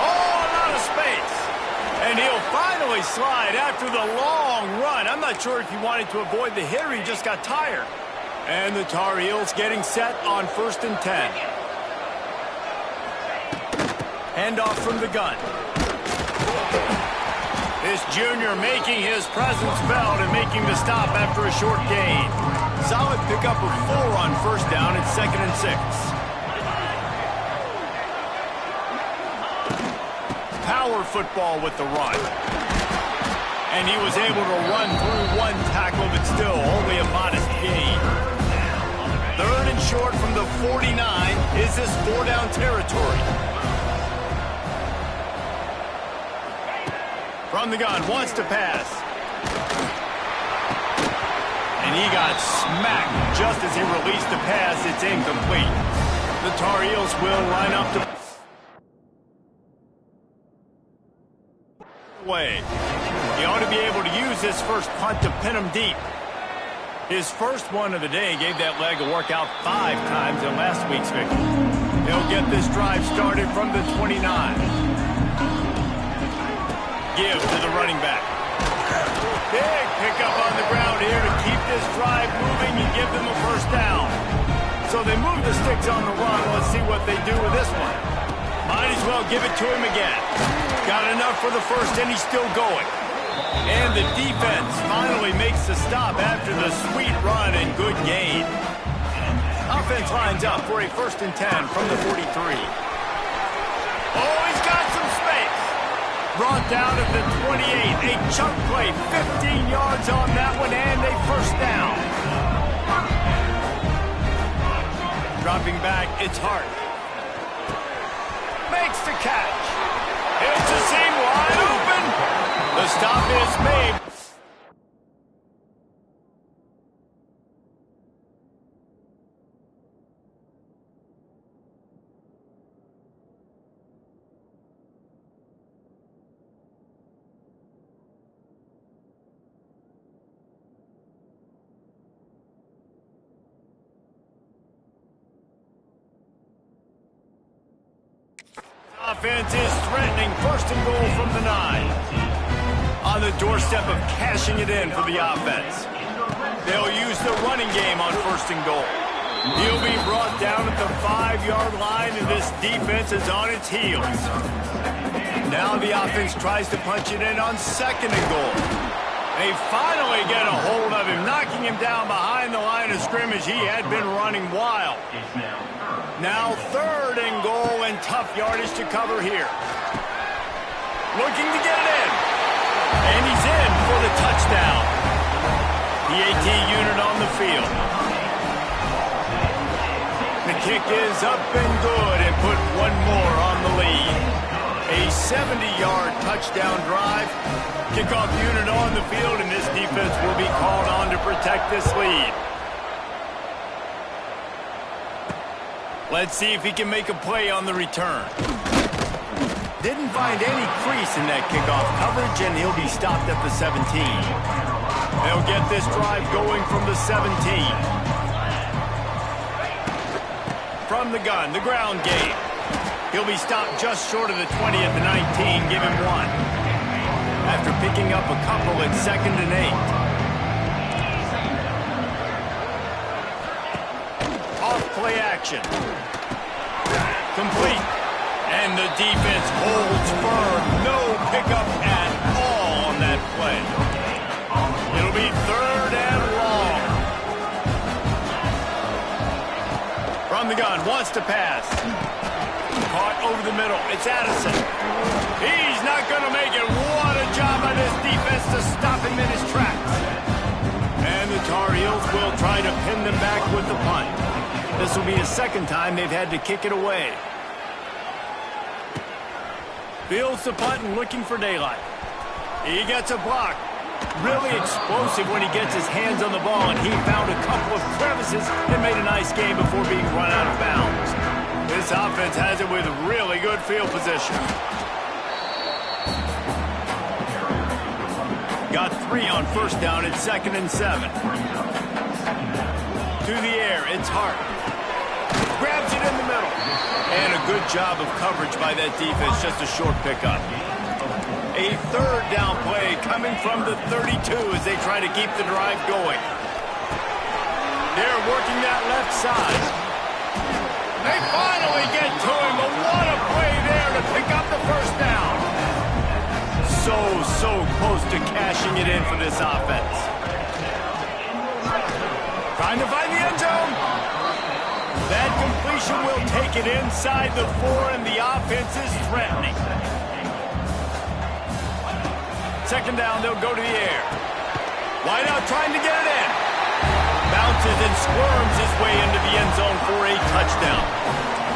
All out of space. And he'll finally slide after the long run. I'm not sure if he wanted to avoid the hit or he just got tired. And the Tar Heels getting set on 1st and 10. Handoff from the gun. This junior making his presence felt and making the stop after a short gain. Solid pickup of 4 on 1st down and 2nd and 6. Power football with the run. And he was able to run through 1 tackle, but still only a modest gain. 3rd and short from the 49. Is this 4-down territory? From the gun, wants to pass. And he got smacked just as he released the pass. It's incomplete. The Tar Heels will line up to way. He ought to be able to use his first punt to pin him deep. His first one of the day gave that leg a workout 5 times in last week's victory. He'll get this drive started from the 29. Give to the running back. Big pickup on the ground here to keep this drive moving and give them a 1st down. So they move the sticks on the run. Let's see what they do with this one. Might as well give it to him again. Got enough for the 1st, and he's still going. And the defense finally makes the stop after the sweet run and good gain. Offense lines up for a 1st and 10 from the 43. Oh, he's got some space. Brought down at the 28. A chunk play, 15 yards on that one, and a 1st down. Dropping back, it's Hart. Makes the catch. It's a seam wide open. The stop is made. Offense is threatening 1st and goal from the 9. on the doorstep of cashing it in for the offense. They'll use the running game on 1st and goal. He'll be brought down at the 5-yard line, and this defense is on its heels. Now the offense tries to punch it in on 2nd and goal. They finally get a hold of him, knocking him down behind the line of scrimmage. He had been running wild. Now 3rd and goal, and tough yardage to cover here. Looking to get it in. And he's in for the touchdown. The AT unit on the field. The kick is up and good and put one more on the lead. A 70-yard touchdown drive. Kickoff unit on the field, and this defense will be called on to protect this lead. Let's see if he can make a play on the return. Didn't find any crease in that kickoff coverage, and he'll be stopped at the 17. They'll get this drive going from the 17. From the gun, the ground game. He'll be stopped just short of the 20 at the 19. Give him 1. After picking up a couple at 2nd and 8. Off play action. Complete. And the defense holds firm. No pickup at all on that play. It'll be 3rd and long. From the gun, wants to pass. Caught over the middle. It's Addison. He's not going to make it. What a job by this defense to stop him in his tracks. And the Tar Heels will try to pin them back with the punt. This will be the 2nd time they've had to kick it away. Fields the punt and looking for daylight. He gets a block. Really explosive when he gets his hands on the ball, and he found a couple of crevices and made a nice game before being run out of bounds. This offense has it with really good field position. Got 3 on 1st down at 2nd and 7. To the air, it's Hart. Grabs it in the middle. And a good job of coverage by that defense, just a short pickup. A 3rd down play coming from the 32 as they try to keep the drive going. They're working that left side. They finally get to him, but what a play there to pick up the 1st down. So close to cashing it in for this offense. Trying to find the end zone. That completion will take it inside the 4, and the offense is threatening. 2nd down, they'll go to the air. Wide out trying to get it in. Bounces and squirms his way into the end zone for a touchdown.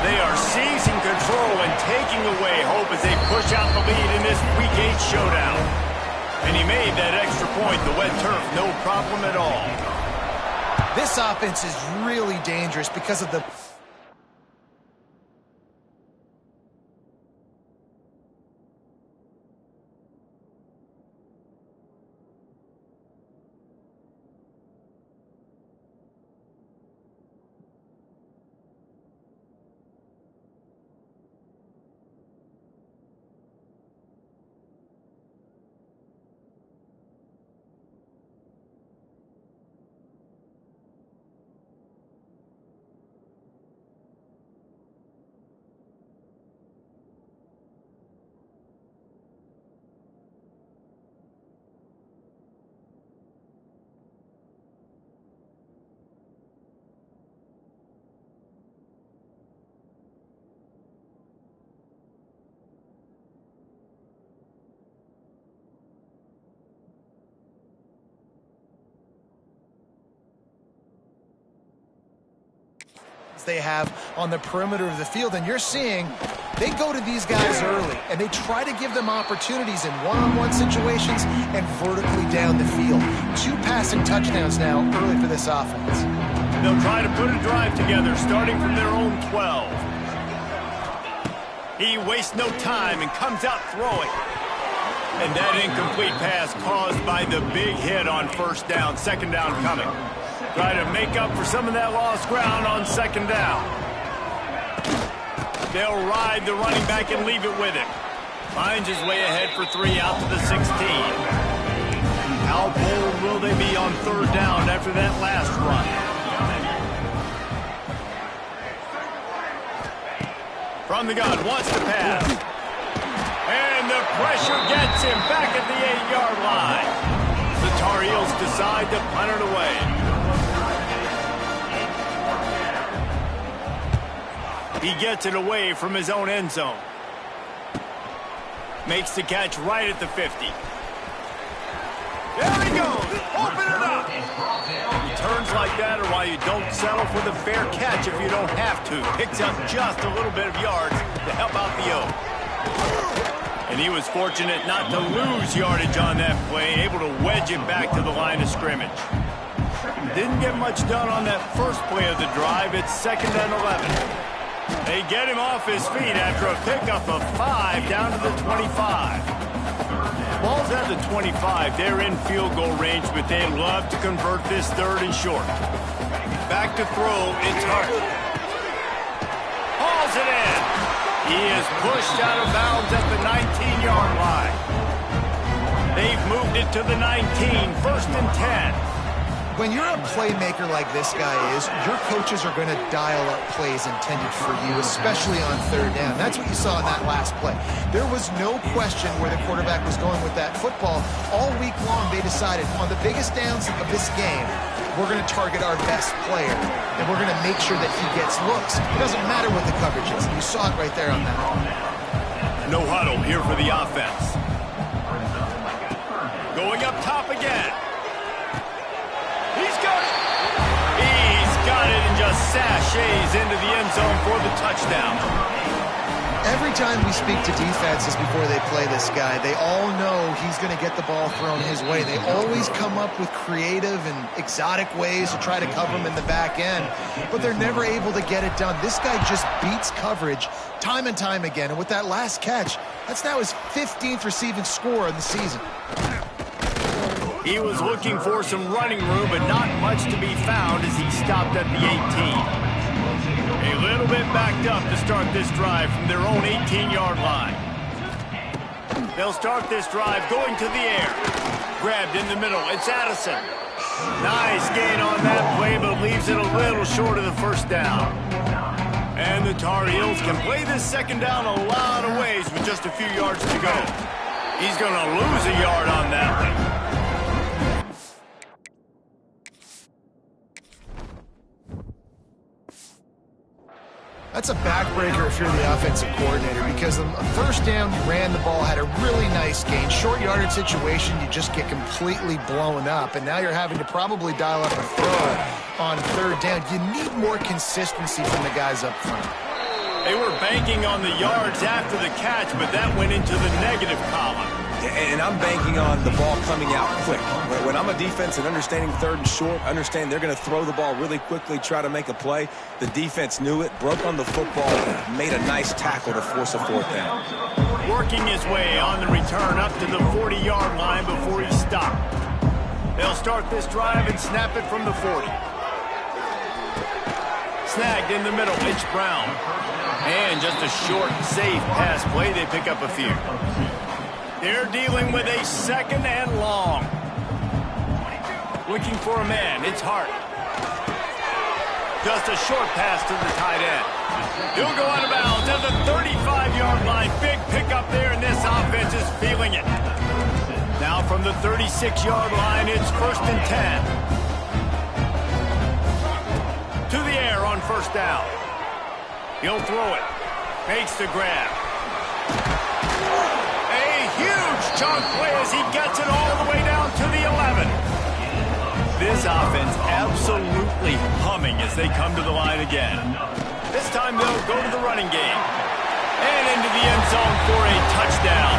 They are seizing control and taking away hope as they push out the lead in this Week 8 showdown. And he made that extra point, the wet turf, no problem at all. This offense is really dangerous because of the... they have on the perimeter of the field, and you're seeing they go to these guys early and they try to give them opportunities in one-on-one situations and vertically down the field. 2 passing touchdowns now early for this offense. They'll try to put a drive together starting from their own 12. He wastes no time and comes out throwing. And that incomplete pass caused by the big hit on 1st down. 2nd down coming. Try to make up for some of that lost ground on 2nd down. They'll ride the running back and leave it with him. Finds his way ahead for 3 out to the 16. How bold will they be on third down after that last run? From the gun, wants to pass. And the pressure gets him back at the 8-yard line. The Tar Heels decide to punt it away. He gets it away from his own end zone. Makes the catch right at the 50. There he goes. Open it up. Turns like that are why you don't settle for the fair catch if you don't have to. Picks up just a little bit of yards to help out the O. And he was fortunate not to lose yardage on that play, able to wedge it back to the line of scrimmage. Didn't get much done on that first play of the drive. It's 2nd and 11. They get him off his feet after a pickup of 5 down to the 25. Ball's at the 25. They're in field goal range, but they'd love to convert this 3rd and short. Back to throw. It's Hart. Hauls it in. He is pushed out of bounds at the 19-yard line. They've moved it to the 19, 1st and 10. When you're a playmaker like this guy is, your coaches are going to dial up plays intended for you, especially on third down. That's what you saw in that last play. There was no question where the quarterback was going with that football. All week long, they decided on the biggest downs of this game, we're going to target our best player, and we're going to make sure that he gets looks. It doesn't matter what the coverage is. You saw it right there on that. No huddle here for the offense. Going up top again. He's got it. He's got it and just sashays into the end zone for the touchdown. Every time we speak to defenses before they play this guy, they all know he's going to get the ball thrown his way. They always come up with creative and exotic ways to try to cover him in the back end, but they're never able to get it done. This guy just beats coverage time and time again, and with that last catch, that's now his 15th receiving score of the season. He was looking for some running room, but not much to be found as he stopped at the 18. A little bit backed up to start this drive from their own 18-yard line. They'll start this drive going to the air. Grabbed in the middle. It's Addison. Nice gain on that play, but leaves it a little short of the first down. And the Tar Heels can play this 2nd down a lot of ways with just a few yards to go. He's going to lose a yard on that one. That's a backbreaker if you're the offensive coordinator, because on first down, you ran the ball, had a really nice gain. Short yardage situation, you just get completely blown up, and now you're having to probably dial up a throw on third down. You need more consistency from the guys up front. They were banking on the yards after the catch, but that went into the negative column. And I'm banking on the ball coming out quick. When I'm a defense and understanding 3rd and short, understand they're going to throw the ball really quickly, try to make a play. The defense knew it, broke on the football, made a nice tackle to force a 4th down. Working his way on the return up to the 40-yard line before he stopped. They'll start this drive and snap it from the 40. Snagged in the middle, it's Brown. And just a short, safe pass play, they pick up a few. They're dealing with a 2nd and long. Looking for a man, it's Hart. Just a short pass to the tight end. He'll go out of bounds at the 35-yard line. Big pickup there, and this offense is feeling it. Now from the 36-yard line, it's 1st and 10. To the air on 1st down. He'll throw it. Makes the grab. Huge chunk play as he gets it all the way down to the 11. This offense absolutely humming as they come to the line again. This time they'll go to the running game. And into the end zone for a touchdown.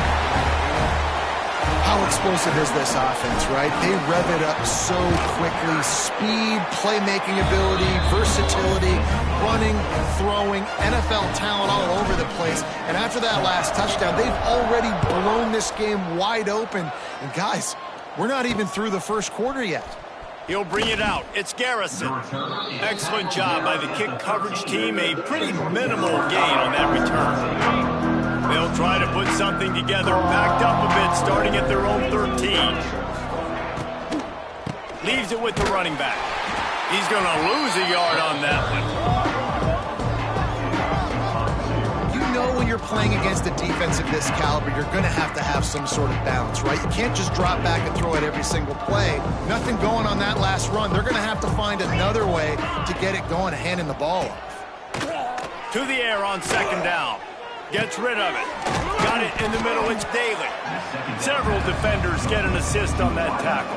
How explosive is this offense, right? They rev it up so quickly. Speed, playmaking ability, versatility, running, throwing, NFL talent all over the place. And after that last touchdown, they've already blown this game wide open. And guys, we're not even through the first quarter yet. He'll bring it out. It's Garrison. Excellent job by the kick coverage team. A pretty minimal gain on that return. They'll try to put something together, backed up a bit, starting at their own 13. Leaves it with the running back. He's going to lose a yard on that one. You know when you're playing against a defense of this caliber, you're going to have some sort of balance, right? You can't just drop back and throw it every single play. Nothing going on that last run. They're going to have to find another way to get it going, handing the ball off. To the air on second down. Gets rid of it. Got it in the middle. It's Daly. Several defenders get an assist on that tackle.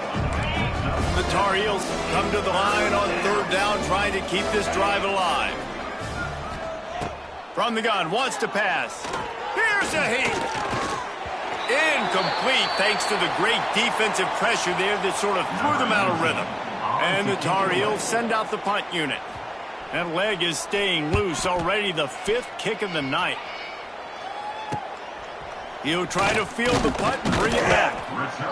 The Tar Heels come to the line on third down, trying to keep this drive alive. From the gun, wants to pass. Here's a heat. Incomplete, thanks to the great defensive pressure there that sort of threw them out of rhythm. And the Tar Heels send out the punt unit. That leg is staying loose, already the 5th kick of the night. He'll try to field the punt and bring it back.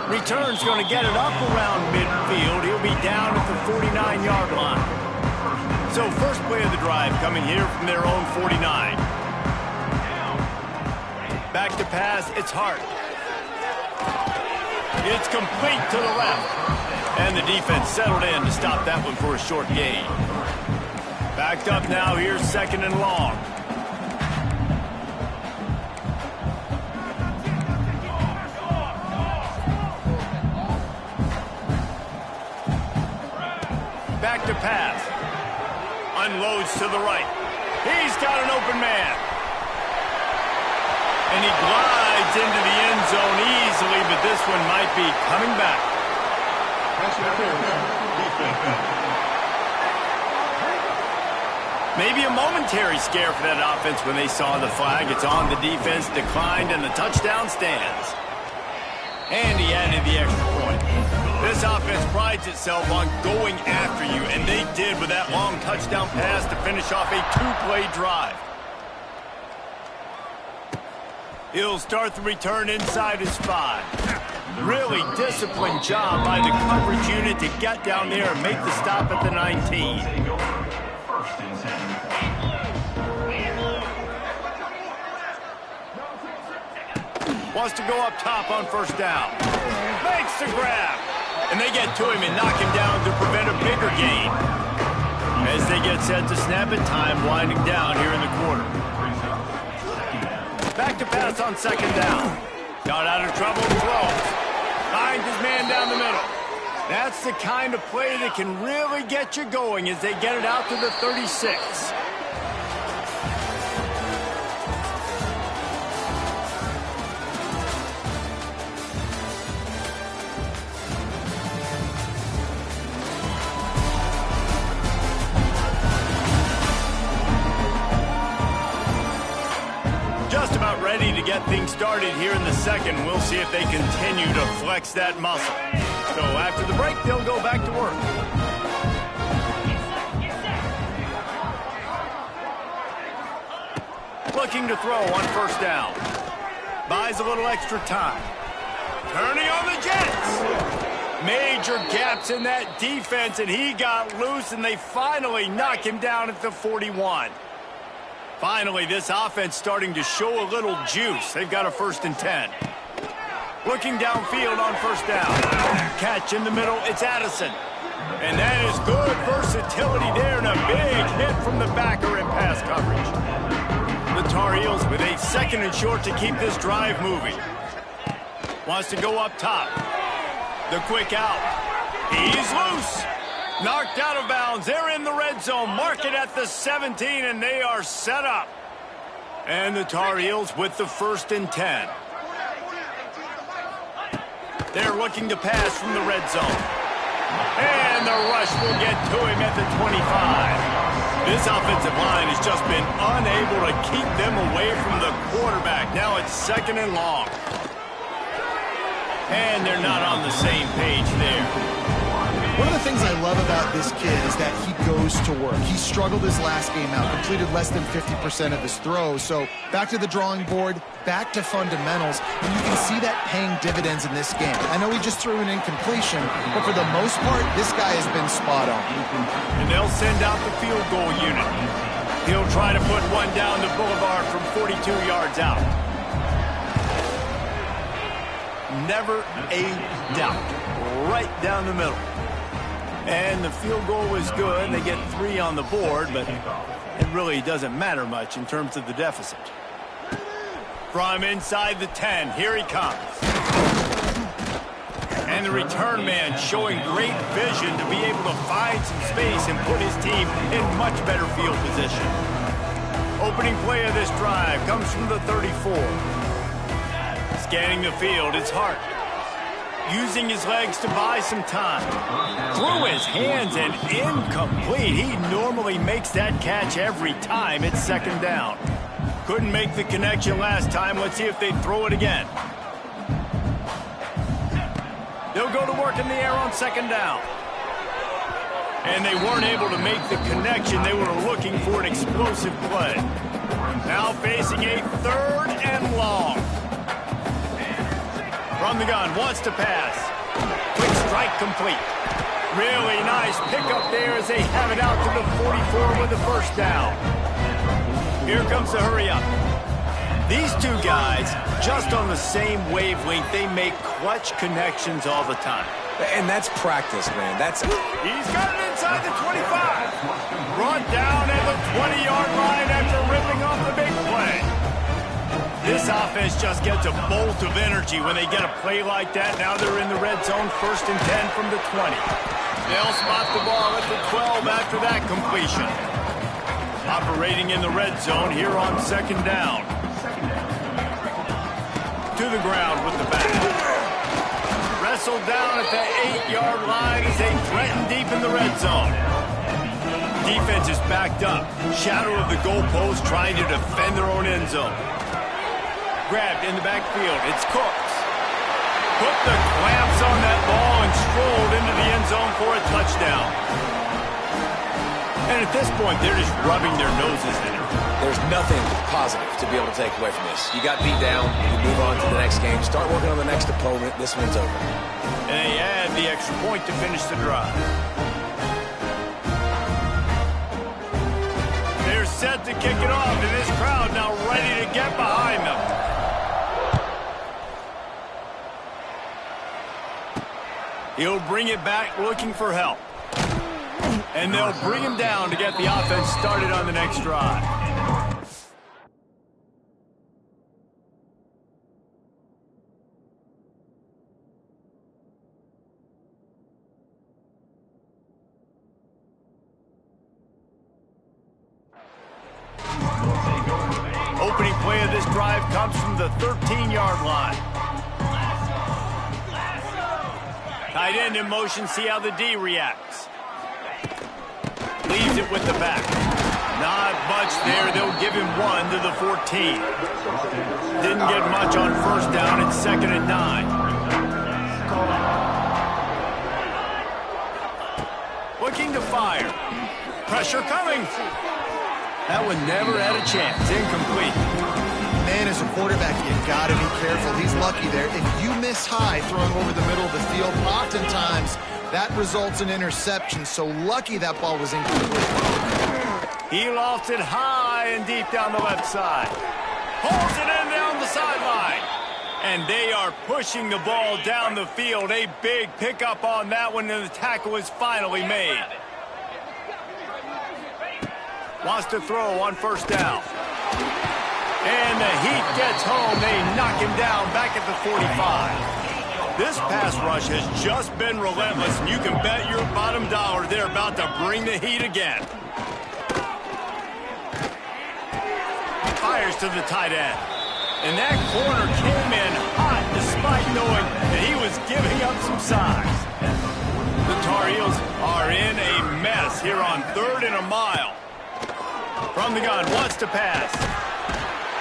Return's going to get it up around midfield. He'll be down at the 49-yard line. So first play of the drive coming here from their own 49. Back to pass, it's Hart. It's complete to the left. And the defense settled in to stop that one for a short gain. Backed up now, here's second and long. Back to pass. Unloads to the right. He's got an open man. And he glides into the end zone easily, but this one might be coming back. Maybe a momentary scare for that offense when they saw the flag. It's on the defense, declined, and the touchdown stands. And he added the extra point. This offense prides itself on going after you, and they did with that long touchdown pass to finish off a 2-play drive. He'll start the return inside his 5. Really disciplined job by the coverage unit to get down there and make the stop at the 19. Wants to go up top on first down. Makes the grab. And they get to him and knock him down to prevent a bigger gain. As they get set to snap it, time winding down here in the quarter. Back to pass on second down. Got out of trouble and throws. Finds his man down the middle. That's the kind of play that can really get you going as they get it out to the 36. Ready to get things started here in the second. We'll see if they continue to flex that muscle. So after the break, they'll go back to work. Looking to throw on first down. Buys a little extra time. Turning on the Jets. Major gaps in that defense, and he got loose, and they finally knock him down at the 41. Finally, this offense starting to show a little juice. They've got a 1st and 10. Looking downfield on first down. Catch in the middle, it's Addison. And that is good versatility there, and a big hit from the backer in pass coverage. The Tar Heels with a 2nd and short to keep this drive moving. Wants to go up top. The quick out. He's loose. Knocked out of bounds. They're in the red zone. Mark it at the 17, and they are set up. And the Tar Heels with the 1st and 10. They're looking to pass from the red zone. And the rush will get to him at the 25. This offensive line has just been unable to keep them away from the quarterback. Now it's 2nd and long. And they're not on the same page there. One of the things I love about this kid is that he goes to work. He struggled his last game out, completed less than 50% of his throws. So back to the drawing board, back to fundamentals, and you can see that paying dividends in this game. I know he just threw an incompletion, but for the most part, this guy has been spot on. And they'll send out the field goal unit. He'll try to put one down the boulevard from 42 yards out. Never a doubt. Right down the middle. And the field goal was good. They get 3 on the board, but it really doesn't matter much in terms of the deficit. From inside the 10, here he comes. And the return man showing great vision to be able to find some space and put his team in much better field position. Opening play of this drive comes from the 34. Scanning the field, it's Hart. Using his legs to buy some time. Through his hands and incomplete. He normally makes that catch every time. It's second down. Couldn't make the connection last time. Let's see if they throw it again. They'll go to work in the air on second down. And they weren't able to make the connection. They were looking for an explosive play. Now facing a 3rd and long. From the gun, wants to pass. Quick strike complete. Really nice pickup there as they have it out to the 44 with the first down. Here comes the hurry up. These two guys, just on the same wavelength, they make clutch connections all the time. And that's practice, man. He's got it inside the 25. Brought down at the 20-yard line after ripping off the big play. This offense just gets a bolt of energy when they get a play like that. Now they're in the red zone, 1st and 10 from the 20. They'll spot the ball at the 12 after that completion. Operating in the red zone here on second down. To the ground with the back. Wrestled down at the 8-yard line as they threaten deep in the red zone. Defense is backed up. Shadow of the goalpost trying to defend their own end zone. Grabbed in the backfield. It's Cooks. Put the clamps on that ball and strolled into the end zone for a touchdown. And at this point, they're just rubbing their noses in it. There's nothing positive to be able to take away from this. You got beat down, you move on to the next game, start working on the next opponent. This one's over. And they add the extra point to finish the drive. They're set to kick it off, and this crowd now ready to get behind them. He'll bring it back looking for help. And they'll bring him down to get the offense started on the next drive. Opening play of this drive comes from the 13-yard line. Tight end in motion, see how the D reacts. Leaves it with the back. Not much there. They'll give him 1 to the 14. Didn't get much on first down. It's 2nd and 9. Looking to fire. Pressure coming. That one never had a chance. Incomplete. Man, as a quarterback, you got to be careful. He's lucky there. If you miss high throwing over the middle of the field, oftentimes that results in interception. So lucky that ball was incomplete. He lost it high and deep down the left side. Pulls it in down the sideline. And they are pushing the ball down the field. A big pickup on that one, and the tackle is finally made. Wants to throw on first down. And the heat gets home. They knock him down back at the 45. This pass rush has just been relentless, and you can bet your bottom dollar they're about to bring the heat again. Fires to the tight end. And that corner came in hot despite knowing that he was giving up some size. The Tar Heels are in a mess here on 3rd and a mile. From the gun, wants to pass.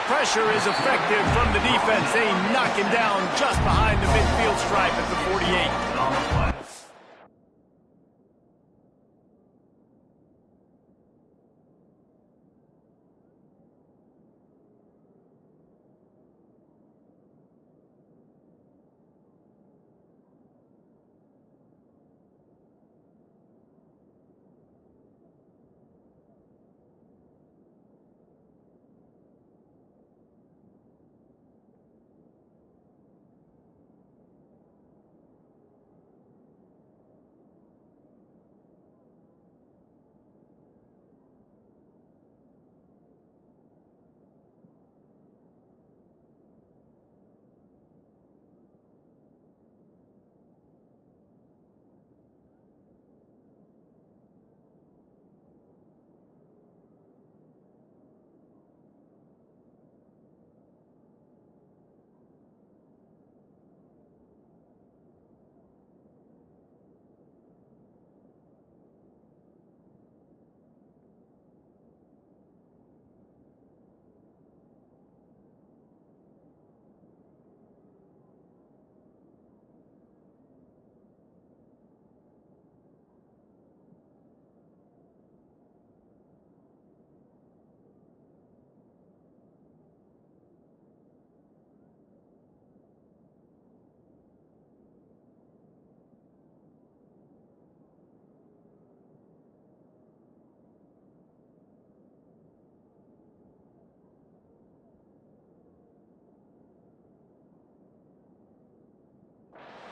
Pressure is effective from the defense. They knock him down just behind the midfield stripe at the 48.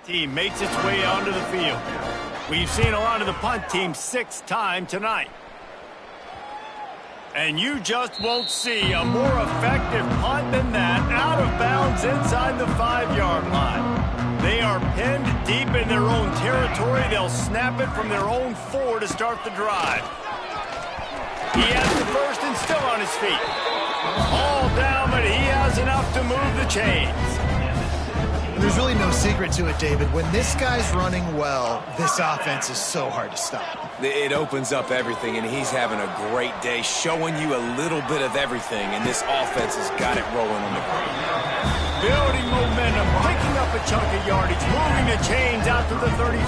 team makes its way onto the field. We've seen a lot of the punt team 6 times tonight. And you just won't see a more effective punt than that, out of bounds inside the 5-yard line. They are pinned deep in their own territory. They'll snap it from their own 4 to start the drive. He has the first and still on his feet. All down, but he has enough to move the chains. There's really no secret to it, David. When this guy's running well, this offense is so hard to stop. It opens up everything, and he's having a great day, showing you a little bit of everything, and this offense has got it rolling on the ground. Building momentum, picking up a chunk of yardage, moving the chains out to the 34.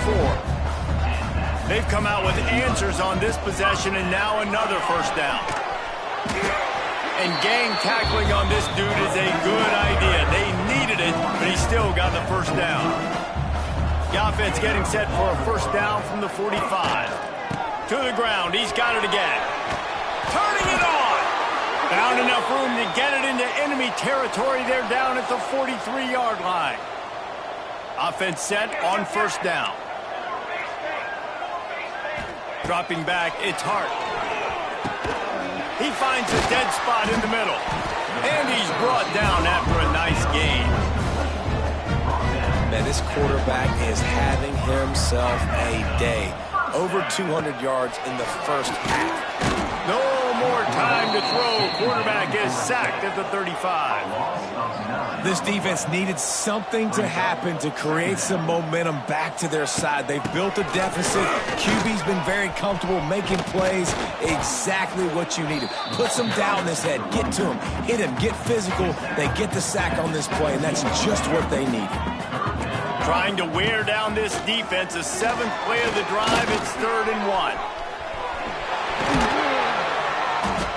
They've come out with answers on this possession, and now another first down. And gang tackling on this dude is a good idea. They needed it, but he still got the first down. The offense getting set for a first down from the 45. To the ground, he's got it again. Turning it on! Found enough room to get it into enemy territory. They're down at the 43-yard line. Offense set on first down. Dropping back, it's Hart. He finds a dead spot in the middle. And he's brought down after a nice gain. Man, this quarterback is having himself a day. Over 200 yards in the first half. No more time to throw. Quarterback is sacked at the 35. This defense needed something to happen to create some momentum back to their side. They've built a deficit. QB's been very comfortable making plays. Exactly what you needed. Put some doubt in his head. Get to him. Hit him. Get physical. They get the sack on this play, and that's just what they needed. Trying to wear down this defense. A 7th play of the drive. It's 3rd and 1.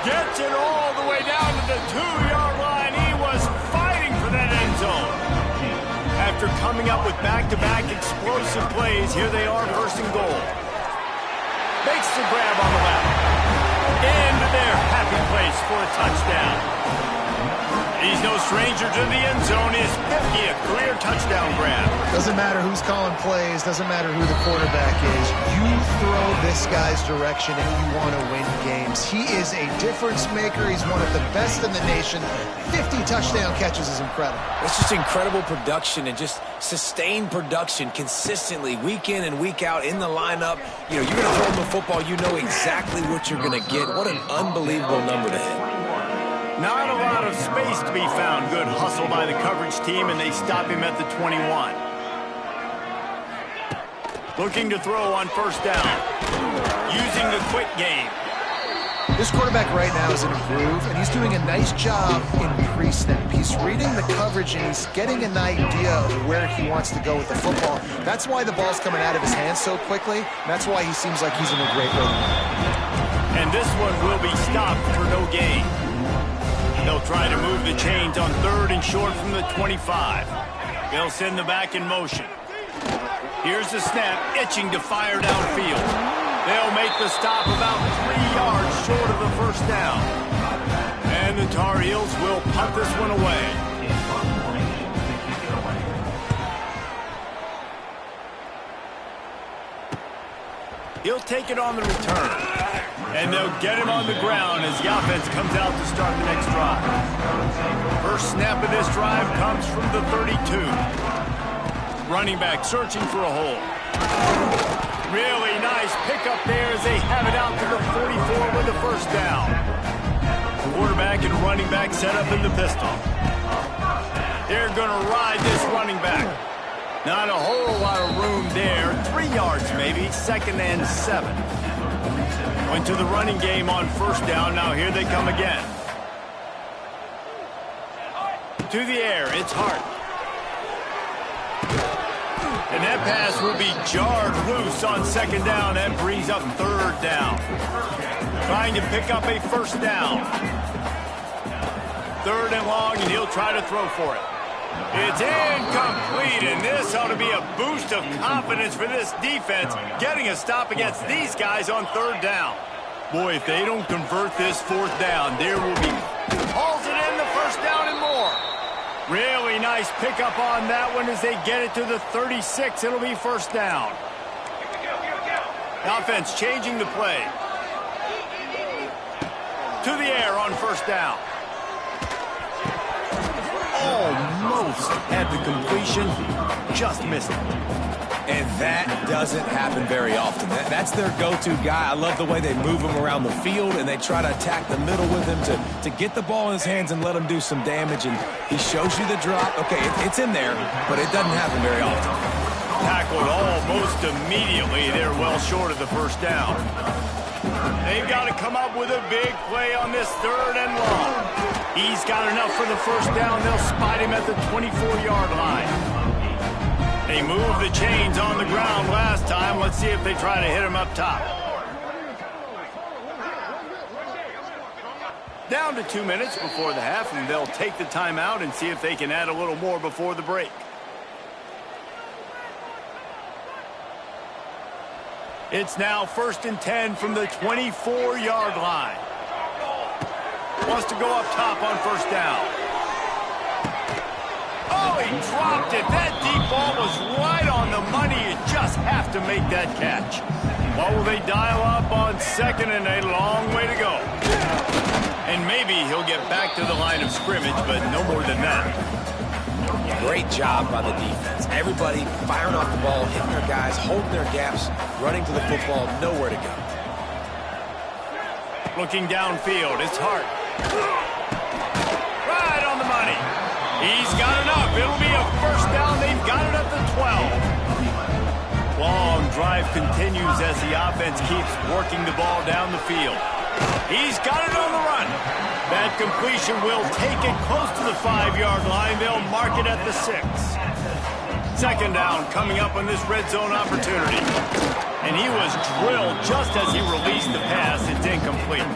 Gets it all the way down to the 2-yard line. He was fighting for that end zone. After coming up with back-to-back explosive plays, here they are, 1st and goal. Makes the grab on the left. Into their happy place for a touchdown. He's no stranger to the end zone. His 50th career touchdown grab. Doesn't matter who's calling plays. Doesn't matter who the quarterback is. You throw this guy's direction if you want to win games. He is a difference maker. He's one of the best in the nation. 50 touchdown catches is incredible. It's just incredible production and just sustained production consistently week in and week out in the lineup. You know, you're going to throw him the football. You know exactly what you're going to get. What an unbelievable number to hit. Not a lot of space to be found. Good hustle by the coverage team, and they stop him at the 21. Looking to throw on first down. Using the quick game. This quarterback right now is in a groove, and he's doing a nice job in pre-snap. He's reading the coverage, and he's getting an idea of where he wants to go with the football. That's why the ball's coming out of his hands so quickly. And that's why he seems like he's in a great rhythm. And this one will be stopped for no gain. They'll try to move the chains on 3rd and short from the 25. They'll send the back in motion. Here's the snap, itching to fire downfield. They'll make the stop about 3 yards short of the first down. And the Tar Heels will punt this one away. He'll take it on the return. And they'll get him on the ground as the offense comes out to start the next drive. First snap of this drive comes from the 32. Running back searching for a hole. Really nice pickup there as they have it out to the 44 with the first down. Quarterback and running back set up in the pistol. They're going to ride this running back. Not a whole lot of room there. 3 yards maybe, 2nd and 7. Went to the running game on first down. Now here they come again. To the air, it's Hart. And that pass will be jarred loose on 2nd down. That brings up 3rd down. Trying to pick up a first down. 3rd and long, and he'll try to throw for it. It's incomplete, and this ought to be a boost of confidence for this defense, getting a stop against these guys on 3rd down. Boy, if they don't convert this 4th down, there will be... Hauls it in, the first down and more. Really Really nice pickup on that one as they get it to the 36. It'll be first down. The offense changing the play. To the air on first down. Almost had the completion, just missed it. And that doesn't happen very often. That's their go-to guy. I love the way they move him around the field, and they try to attack the middle with him to get the ball in his hands and let him do some damage. And he shows you the drop. Okay, it's in there, but it doesn't happen very often. Tackled almost immediately. They're well short of the first down. They've got to come up with a big play on this 3rd and long. He's got enough for the first down. They'll spot him at the 24-yard line. They moved the chains on the ground last time. Let's see if they try to hit him up top. Down to 2 minutes before the half, and they'll take the timeout and see if they can add a little more before the break. It's now 1st and 10 from the 24-yard line. Wants to go up top on first down. Oh, he dropped it. That deep ball was right on the money. You just have to make that catch. What will they dial up on 2nd and a long way to go? And maybe he'll get back to the line of scrimmage, but no more than that. Great job by the defense. Everybody firing off the ball, hitting their guys, holding their gaps, running to the football, nowhere to go. Looking downfield, it's Hart. Right on the money. He's got enough. It'll be a first down. They've got it at the 12. Long drive continues as the offense keeps working the ball down the field. He's got it on the run. That completion will take it close to the 5-yard line. They'll mark it at the 6. 2nd down coming up on this red zone opportunity. And he was drilled just as he released the pass. It's incomplete.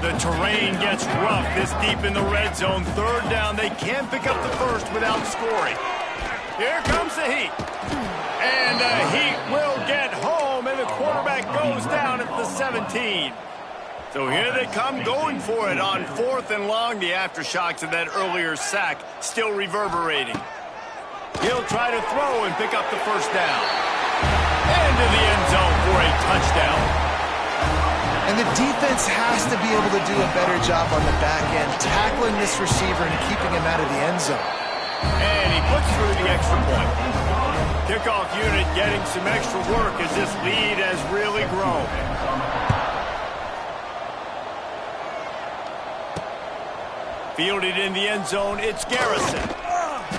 The terrain gets rough this deep in the red zone. 3rd down. They can't pick up the first without scoring. Here comes the heat. And the heat will get home, and the quarterback goes down at the 17. So here they come going for it on 4th and long. The aftershocks of that earlier sack still reverberating. He'll try to throw and pick up the first down. Into the end zone for a touchdown. And the defense has to be able to do a better job on the back end, tackling this receiver and keeping him out of the end zone. And he puts through the extra point. Kickoff unit getting some extra work as this lead has really grown. Fielded in the end zone, it's Garrison.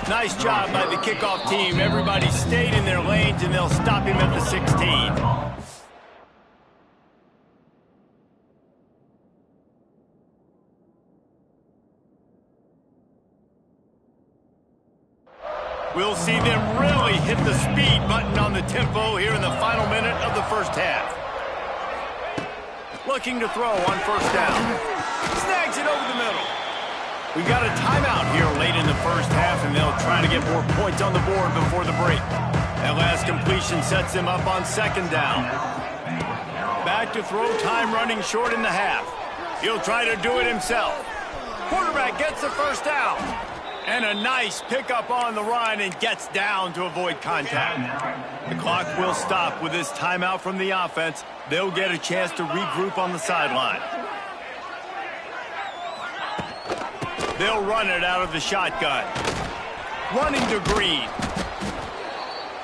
Nice job by the kickoff team. Everybody stayed in their lanes, and they'll stop him at the 16. We'll see them really hit the speed button on the tempo here in the final minute of the first half. Looking to throw on first down. Snags it over the middle. We've got a timeout here late in the first half, and they'll try to get more points on the board before the break. That last completion sets him up on 2nd down. Back to throw, time running short in the half. He'll try to do it himself. Quarterback gets the first down. And a nice pickup on the run and gets down to avoid contact. The clock will stop with this timeout from the offense. They'll get a chance to regroup on the sideline. They'll run it out of the shotgun. Running to Green.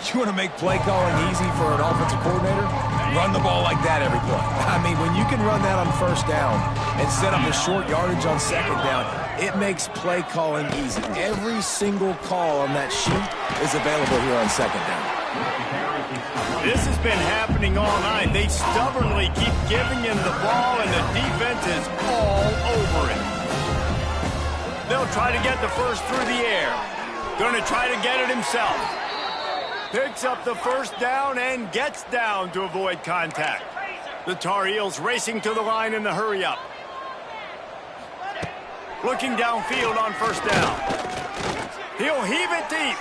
You want to make play calling easy for an offensive coordinator? Run the ball like that every play. I mean, when you can run that on first down and set up a short yardage on 2nd down, it makes play calling easy. Every single call on that sheet is available here on 2nd down. This has been happening all night. They stubbornly keep giving him the ball, and the defense is all over it. They'll try to get the first through the air. Going to try to get it himself. Picks up the first down and gets down to avoid contact. The Tar Heels racing to the line in the hurry-up. Looking downfield on first down. He'll heave it deep.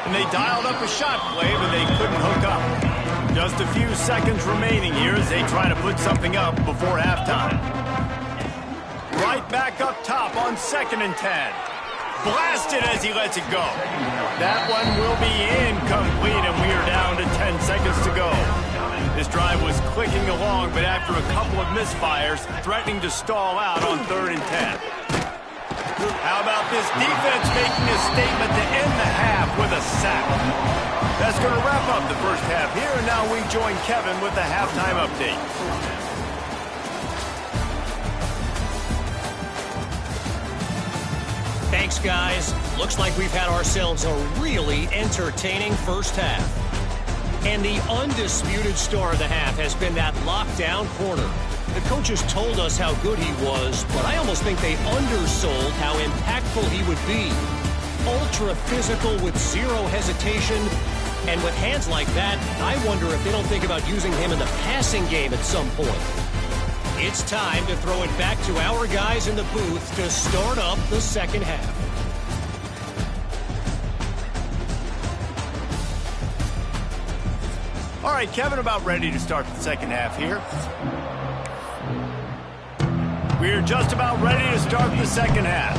And they dialed up a shot play, but they couldn't hook up. Just a few seconds remaining here as they try to put something up before halftime. Right back up top on 2nd and 10. blasted as he lets it go. That one will be incomplete, and we are down to 10 seconds to go. This drive was clicking along, but after a couple of misfires, threatening to stall out on 3rd and 10. How about this defense making a statement to end the half with a sack? That's going to wrap up the first half here, and now we join Kevin with the halftime update. Thanks, guys. Looks like we've had ourselves a really entertaining first half. And the undisputed star of the half has been that lockdown corner. The coaches told us how good he was, but I almost think they undersold how impactful he would be. Ultra physical with zero hesitation. And with hands like that, I wonder if they don't think about using him in the passing game at some point. It's time to throw it back to our guys in the booth to start up the second half. All right, Kevin, about ready to start the second half here. We're just about ready to start the second half.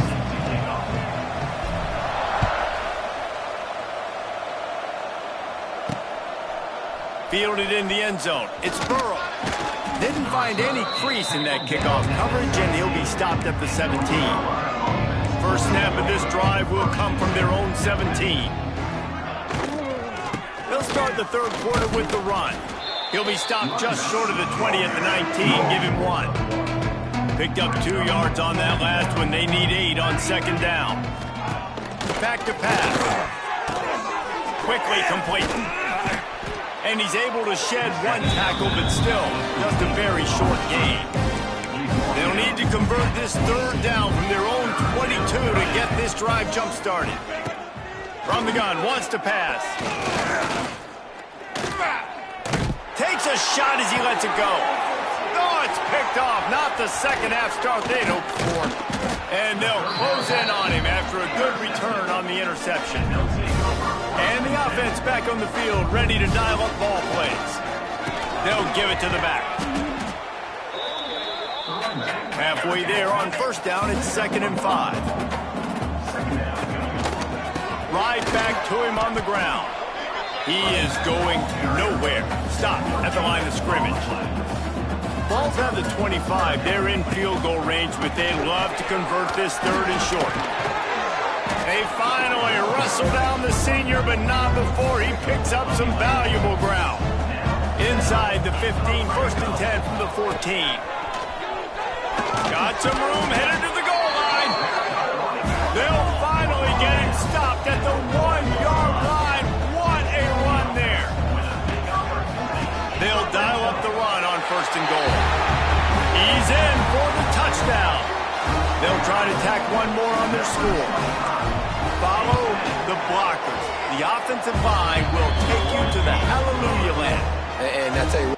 Fielded in the end zone. It's Burrow. Didn't find any crease in that kickoff coverage, and he'll be stopped at the 17. First snap of this drive will come from their own 17. They'll start the third quarter with the run. He'll be stopped just short of the 20 at the 19. Give him 1. Picked up 2 yards on that last one. They need 8 on second down. Back to pass. Quickly complete. And he's able to shed 1 tackle, but still just a very short gain. They'll need to convert this third down from their own 22 to get this drive jump-started. From the gun, wants to pass. Takes a shot as he lets it go. Oh, it's picked off. Not the second half start they'd hoped for. And they'll close in on him after a good return on the interception. And the offense back on the field, ready to dial up ball plays. They'll give it to the back. Halfway there on first down, it's 2nd and 5. Right back to him on the ground. He is going nowhere. Stop at the line of scrimmage. Ball's at the 25. They're in field goal range, but they'd love to convert this 3rd and short. They finally wrestle down the senior, but not before he picks up some valuable ground. Inside the 15, 1st and 10 from the 14. Got some room, headed to the goal line. They'll finally get him stopped at the 1-yard line. What a run there. They'll dial up the run on 1st and goal. He's in for the touchdown. They'll try to tack 1 more on their score. Follow the blockers. The offensive line will take you to the hallelujah land. And that's a...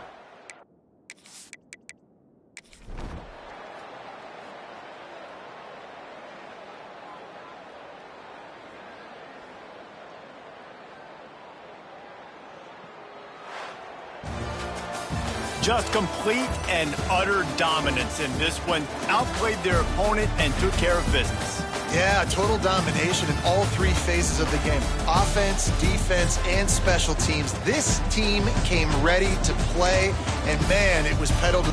Just complete and utter dominance in this one. Outplayed their opponent and took care of business. Yeah, total domination in all 3 phases of the game. Offense, defense, and special teams. This team came ready to play, and man, it was pedal to